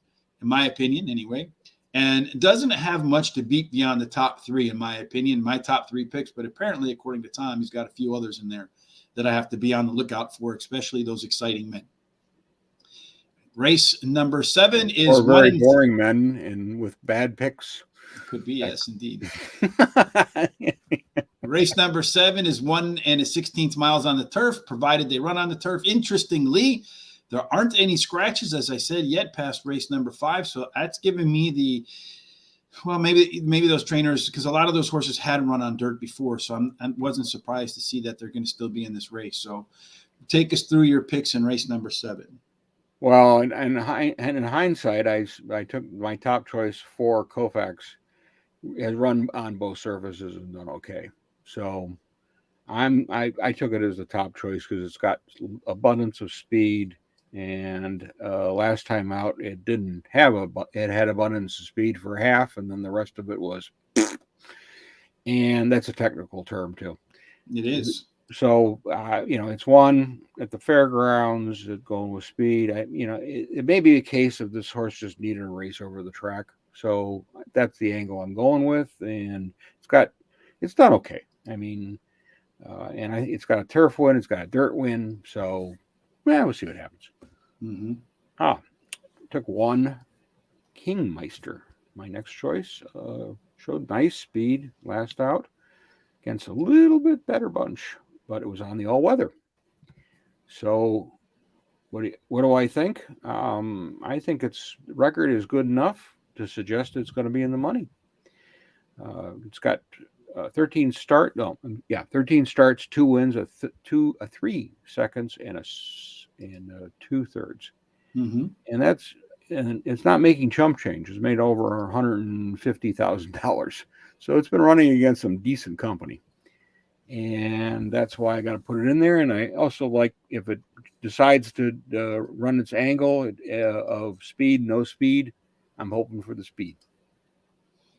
in my opinion, anyway, and doesn't have much to beat beyond the top 3, in my opinion, my top 3 picks. But apparently, according to Tom, he's got a few others in there that I have to be on the lookout for, especially those exciting men. Race number 7 is very boring men and with bad picks. Could be, yes, indeed. Race number 7 is 1 1/16 miles on the turf, provided they run on the turf. Interestingly, there aren't any scratches, as I said, yet past race number 5. So that's giving me maybe those trainers, because a lot of those horses hadn't run on dirt before. So I wasn't surprised to see that they're going to still be in this race. So take us through your picks in race number 7. Well, and in hindsight, I took my top choice for Koufax. Has run on both surfaces and done okay. So I took it as the top choice because it's got abundance of speed. And last time out, it didn't have it had abundance of speed for half, and then the rest of it was, and that's a technical term too. It is. So it's won at the fairgrounds, it's going with speed. It may be a case of this horse just needed a race over the track. So that's the angle I'm going with, and it's done okay. I mean, it's got a turf win, it's got a dirt win. So we'll see what happens. Mm-hmm. Took 1 Kingmeister, my next choice. Showed nice speed last out against a little bit better bunch, but it was on the all-weather. So what do I think? I think its record is good enough to suggest it's going to be in the money. It's got 13 starts, 2 wins, 3 seconds, and 2/3. Mm-hmm. And it's not making chump change. It's made over $150,000. So it's been running against some decent company. And that's why I got to put it in there. And I also like, if it decides to run its angle of speed, no speed, I'm hoping for the speed.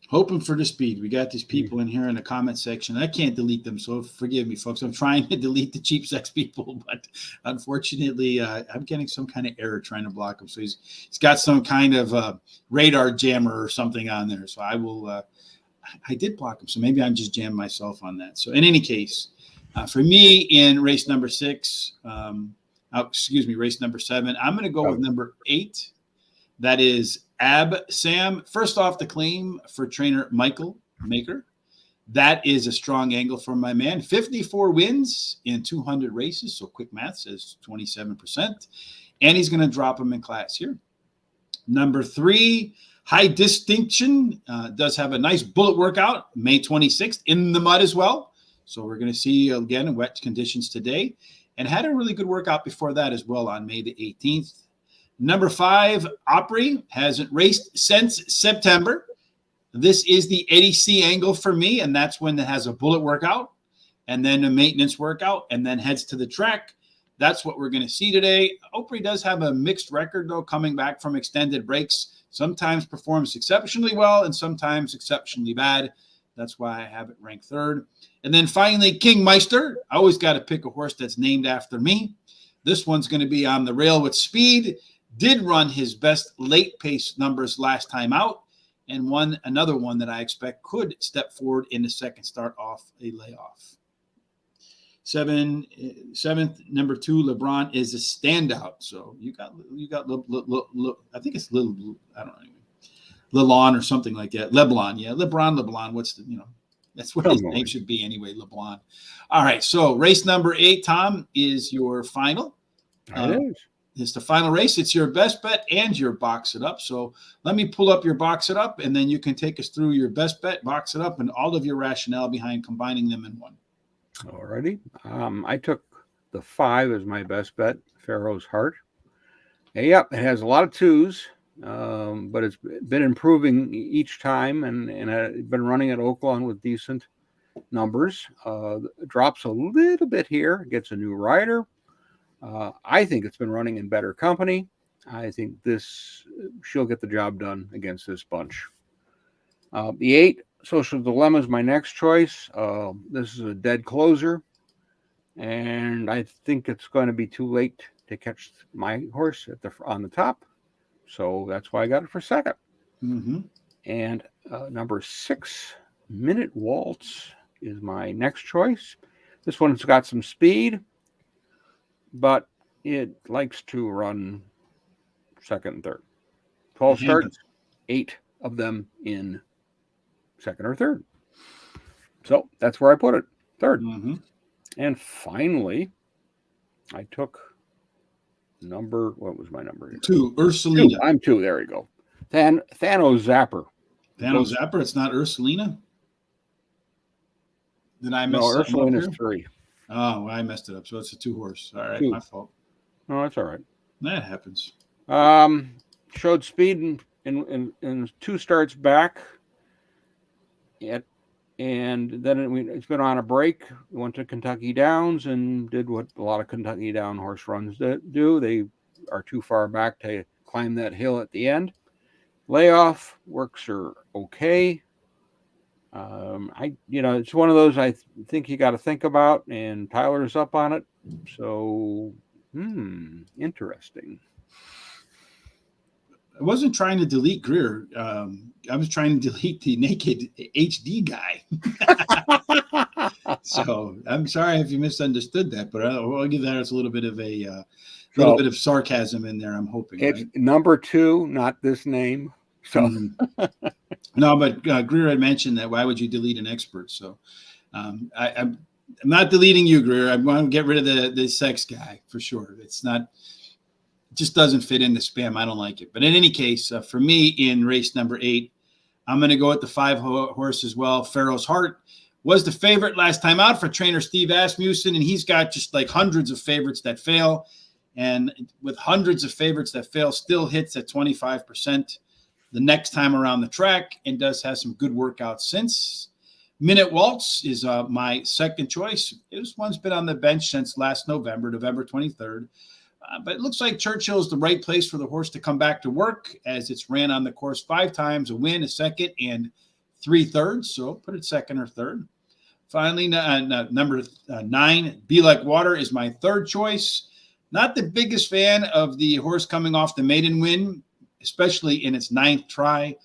Hoping for the speed. We got these people in here in the comment section. I can't delete them, so forgive me, folks. I'm trying to delete the cheap sex people, but unfortunately, I'm getting some kind of error trying to block them. So he's got some kind of radar jammer or something on there. So I will. I did block him, so maybe I'm just jamming myself on that. So in any case, for me in race number 6, race number 7, I'm going to go with number 8. That is Ab Sam. First off, the claim for trainer Michael Maker. That is a strong angle for my man. 54 wins in 200 races. So quick math says 27%. And he's going to drop him in class here. Number 3, High Distinction. Does have a nice bullet workout, May 26th, in the mud as well. So we're going to see, again, in wet conditions today. And had a really good workout before that as well on May the 18th. Number 5, Opry, hasn't raced since September. This is the Eddie C angle for me, and that's when it has a bullet workout and then a maintenance workout and then heads to the track. That's what we're going to see today. Opry does have a mixed record, though, coming back from extended breaks. Sometimes performs exceptionally well and sometimes exceptionally bad. That's why I have it ranked 3rd. And then finally, Kingmeister. I always got to pick a horse that's named after me. This one's going to be on the rail with speed. Did run his best late pace numbers last time out. and another one that I expect could step forward in the second start off a layoff. Seventh, number 2, LeBron is a standout. So you got I think it's little, I don't know, LeBron or something like that. LeBron, yeah, LeBron. What's the, that's what his name should be anyway, LeBron. All right, so race number 8, Tom, is your final. It is. It's the final race. It's your best bet and your box it up. So let me pull up your box it up, and then you can take us through your best bet, box it up, and all of your rationale behind combining them in one. Alrighty. I took the 5 as my best bet, Pharaoh's Heart. Yep, it has a lot of 2s, but it's been improving each time, and I've been running at Oaklawn with decent numbers. Drops a little bit here, gets a new rider. I think it's been running in better company. I think she'll get the job done against this bunch. The 8, Social Dilemma, is my next choice. This is a dead closer, and I think it's going to be too late to catch my horse on the top. So that's why I got it for second. Mm-hmm. And number 6, Minute Waltz, is my next choice. This one's got some speed, but it likes to run second and third. 12 starts, 8 of them in second or third. So that's where I put it, third. Mm-hmm. And finally, I took what was my number here? 2, Ursulina. I'm 2, there we go. Thanos Zapper. Thanos Zapper, it's not Ursulina? Did I mess No, up? Ursulina is 3. Oh, well, I messed it up. So it's a 2 horse. All right, 2. My fault. No, that's all right. That happens. Showed speed in 2 starts back. And then it's been on a break. Went to Kentucky Downs and did what a lot of Kentucky Down horse runs do. They are too far back to climb that hill at the end. Layoff works are okay. It's one of those I think you got to think about, and Tyler's up on it. So, interesting. I wasn't trying to delete Greer. I was trying to delete the naked HD guy. So I'm sorry if you misunderstood that, but I'll give that as a little bit of a little bit of sarcasm in there. I'm hoping it's right? number 2, not this name. So no, but Greer had mentioned that. Why would you delete an expert? So I'm not deleting you, Greer. I want to get rid of the sex guy for sure. It's not. Just doesn't fit into spam. I don't like it. But in any case, for me in race number 8, I'm going to go with the 5 horse as well. Pharaoh's Heart was the favorite last time out for trainer Steve Asmussen, and he's got just like hundreds of favorites that fail. And with hundreds of favorites that fail, still hits at 25% the next time around the track, and does have some good workouts since. Minute Waltz is my second choice. This one's been on the bench since last November 23rd. But it looks like Churchill is the right place for the horse to come back to work, as it's ran on the course 5 times, a win, a second, and 3 thirds. So put it second or third. Finally, number 9, Be Like Water, is my third choice. Not the biggest fan of the horse coming off the maiden win, especially in its 9th try,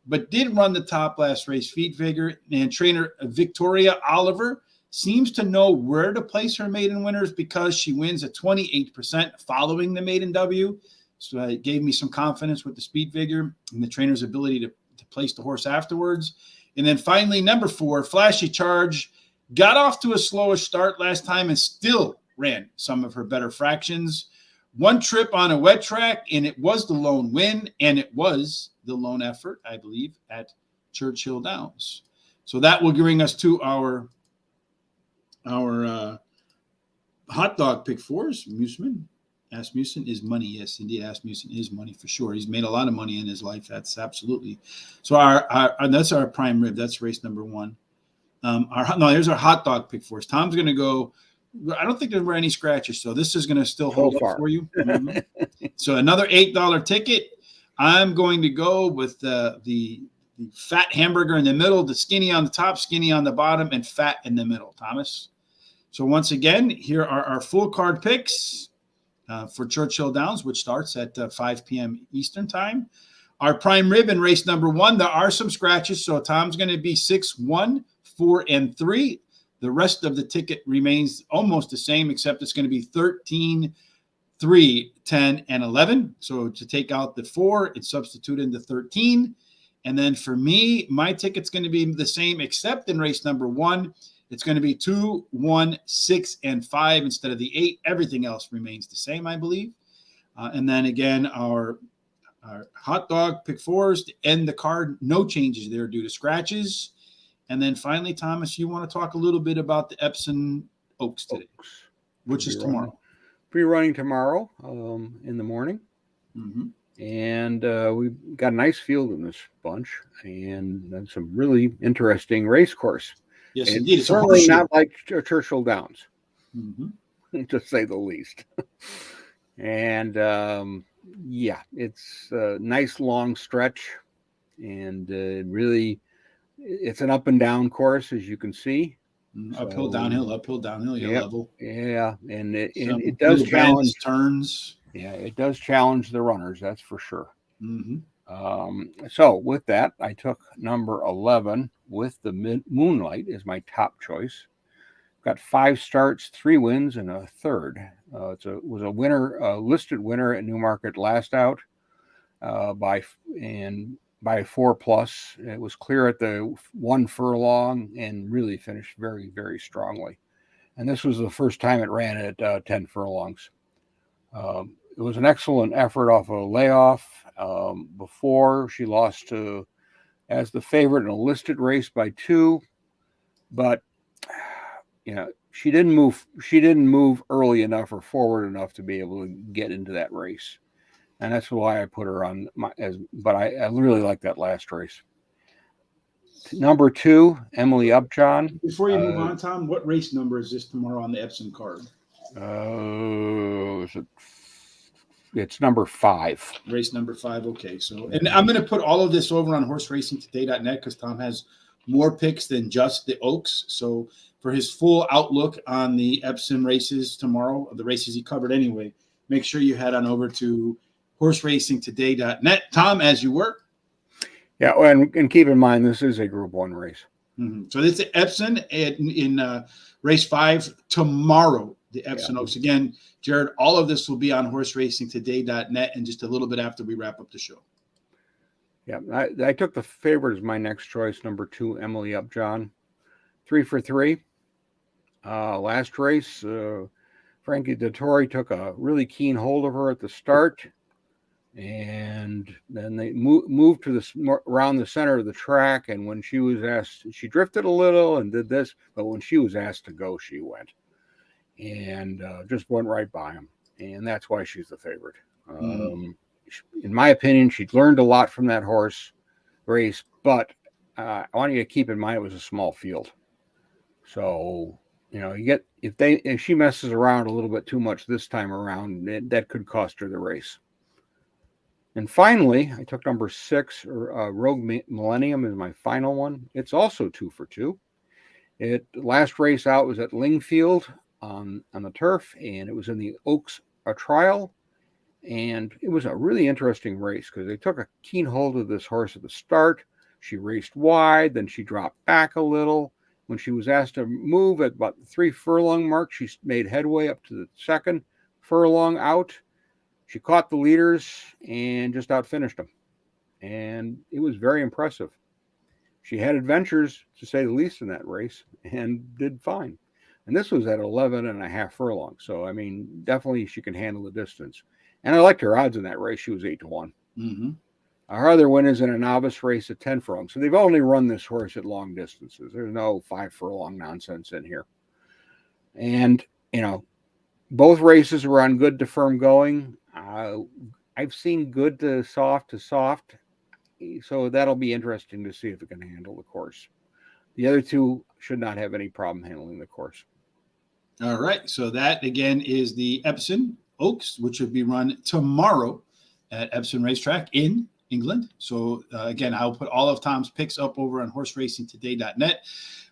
but did run the top last race, Feet Vigor, and trainer Victoria Oliver seems to know where to place her maiden winners because she wins at 28% following the maiden W. So it gave me some confidence with the Speed Vigor and the trainer's ability to place the horse afterwards. And then finally, number 4, Flashy Charge, got off to a slower start last time and still ran some of her better fractions. 1 trip on a wet track, and it was the lone win, and it was the lone effort, I believe, at Churchill Downs. So that will bring us to our hot dog pick 4s. Asmussen is money. Yes, indeed, Asmussen is money for sure. He's made a lot of money in his life. That's absolutely. So that's our prime rib. That's race number 1. Here's our hot dog pick 4s. Tom's going to go. I don't think there were any scratches, so this is going to still hold up for you. Mm-hmm. So another $8 ticket. I'm going to go with the fat hamburger in the middle, the skinny on the top, skinny on the bottom, and fat in the middle, Thomas. So once again, here are our full card picks for Churchill Downs, which starts at 5 p.m. Eastern time. Our prime rib in race number 1, there are some scratches, so Tom's going to be 6, 1, 4, and 3. The rest of the ticket remains almost the same, except it's going to be 13, 3, 10, and 11. So to take out the 4 and substitute in the 13. And then for me, my ticket's going to be the same, except in race number 1, it's going to be 2, 1, 6, and 5 instead of the 8. Everything else remains the same, I believe. And then again, our hot dog pick 4s to end the card. No changes there due to scratches. And then finally, Thomas, you want to talk a little bit about the Epsom Oaks today, which is tomorrow. Running tomorrow in the morning. Mm-hmm. And we've got a nice field in this bunch and some really interesting race course. Yes, it's indeed. It's certainly not like Churchill Downs, mm-hmm. to say the least. And yeah, it's a nice long stretch, and really, it's an up and down course, as you can see. Uphill, downhill, Yep, level. Yeah, and it does challenge turns. Yeah, it does challenge the runners, that's for sure. Mm-hmm. So with that, I took number 11 with the Moonlight as my top choice. Got 5 starts, 3 wins, and a third. It was a winner, listed winner at Newmarket last out by 4+. It was clear at the 1 furlong and really finished very, very strongly. And this was the first time it ran at 10 furlongs. It was an excellent effort off a layoff. Before she lost as the favorite in a listed race by 2, but she didn't move early enough or forward enough to be able to get into that race, and that's why I put her on but I really like that last race. Number 2, Emily Upjohn. Before you move on, Tom, what race number is this tomorrow on the Epsom card? It's number 5. Race number 5. Okay. So, and I'm going to put all of this over on horseracingtoday.net because Tom has more picks than just the Oaks. So for his full outlook on the Epsom races tomorrow, the races he covered anyway, make sure you head on over to horseracingtoday.net. Tom, as you were. Yeah. And keep in mind, this is a Group 1 race. Mm-hmm. So this is Epsom in race 5 tomorrow. The Epsom Oaks. Again, Jared, all of this will be on horseracingtoday.net and just a little bit after we wrap up the show. Yeah, I took the favorite as my next choice, number 2, Emily Upjohn. 3 for 3. Last race, Frankie Dettori took a really keen hold of her at the start, and then they moved to around the center of the track, and when she was asked, she drifted a little and did this, but when she was asked to go, she went. And just went right by him, and that's why she's the favorite. In my opinion, she'd learned a lot from that horse race, but I want you to keep in mind it was a small field. So if she messes around a little bit too much this time around, that could cost her the race. And finally, I took number 6, Rogue Millennium, is my final one. It's also 2 for 2. Last race out was at Lingfield on the turf, and it was in the Oaks trial, and it was a really interesting race because they took a keen hold of this horse at the start. She raced wide, then she dropped back a little. When she was asked to move at about the 3 furlong mark, she made headway up to the 2nd furlong out. She caught the leaders and just outfinished them, and it was very impressive. She had adventures, to say the least, in that race and did fine. And this was at 11.5 furlongs. So, I mean, definitely she can handle the distance. And I liked her odds in that race. She was 8-1. Mm-hmm. Our other win is in a novice race at 10 furlongs. So they've only run this horse at long distances. There's no 5 furlong nonsense in here. And, both races were on good to firm going. I've seen good to soft. So that'll be interesting to see if it can handle the course. The other 2 should not have any problem handling the course. All right. So that, again, is the Epsom Oaks, which will be run tomorrow at Epsom Racetrack in England. So, again, I'll put all of Tom's picks up over on horseracingtoday.net.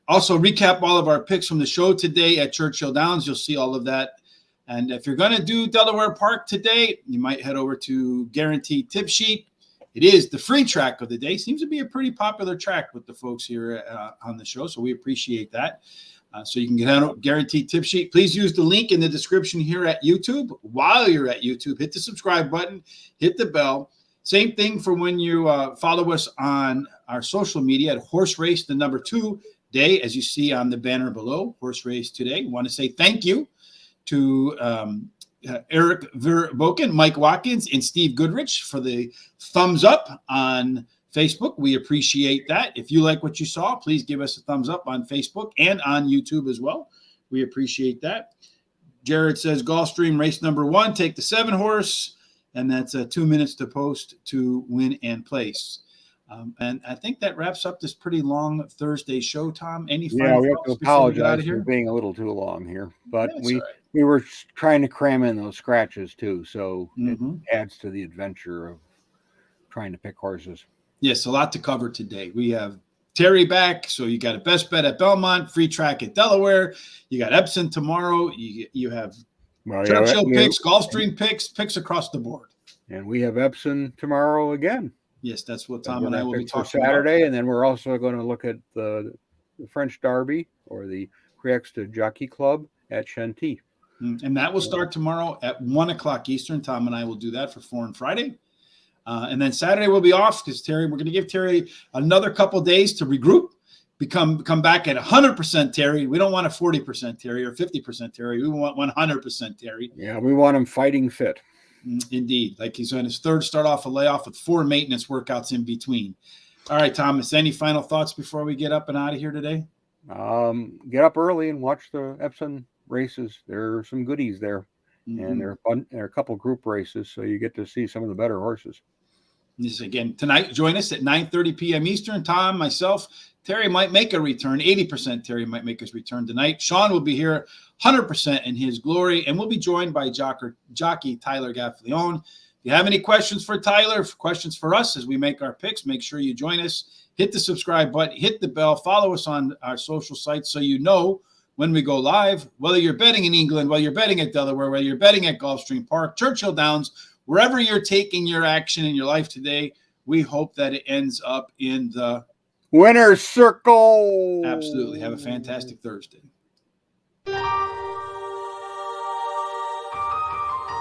Also, recap all of our picks from the show today at Churchill Downs. You'll see all of that. And if you're going to do Delaware Park today, you might head over to Guaranteed Tip Sheet. It is the free track of the day. Seems to be a pretty popular track with the folks here on the show, so we appreciate that. So you can get a guaranteed tip sheet. Please use the link in the description here at YouTube. While you're at YouTube, hit the subscribe button, hit the bell. Same thing for when you follow us on our social media at Horse Race, the number 2 day, as you see on the banner below, Horse Race Today. Want to say thank you to Eric Verboken, Mike Watkins, and Steve Goodrich for the thumbs up on Facebook. We appreciate that. If you like what you saw, please give us a thumbs up on Facebook and on YouTube as well. We appreciate that. Jared says Gulfstream race number 1, take the 7 horse, and that's 2 minutes to post to win and place. And I think that wraps up this pretty long Thursday show, Tom. Any final we have thoughts to before we get out apologize of for here? being a little too long here, but That's we all right. we were trying to cram in those scratches too, so Mhm. it adds to the adventure of trying to pick horses. Yes, a lot to cover today. We have Terry back, so you got a best bet at Belmont, free track at Delaware. You got Epsom tomorrow. You have Churchill picks, Gulfstream picks across the board. And we have Epsom tomorrow again. Yes, that's what Tom and I will be for talking Saturday, about. and then we're also going to look at the French Derby or the Prix de Jockey Club at Chantilly. And that will start tomorrow at 1 o'clock Eastern. Tom and I will do that for Foreign Friday. And then Saturday we'll be off because we're going to give Terry another couple days to regroup, come back at 100% Terry. We don't want a 40% Terry or 50% Terry. We want 100% Terry. Yeah, we want him fighting fit. Indeed. Like he's on his third start off a layoff with 4 maintenance workouts in between. All right, Thomas, any final thoughts before we get up and out of here today? Get up early and watch the Epsom races. There are some goodies there. And there are a couple group races, so you get to see some of the better horses. This again tonight. Join us at 9:30 p.m. Eastern. Tom, myself, Terry might make a return. 80% Terry might make his return tonight. Sean will be here 100% in his glory, and we'll be joined by jockey Tyler Gaffleone. If you have any questions for Tyler, questions for us as we make our picks, make sure you join us. Hit the subscribe button, hit the bell, follow us on our social sites so you know when we go live, whether you're betting in England, whether you're betting at Delaware, whether you're betting at Gulfstream Park, Churchill Downs, wherever you're taking your action in your life today, we hope that it ends up in the winner's circle. Absolutely. Have a fantastic Thursday.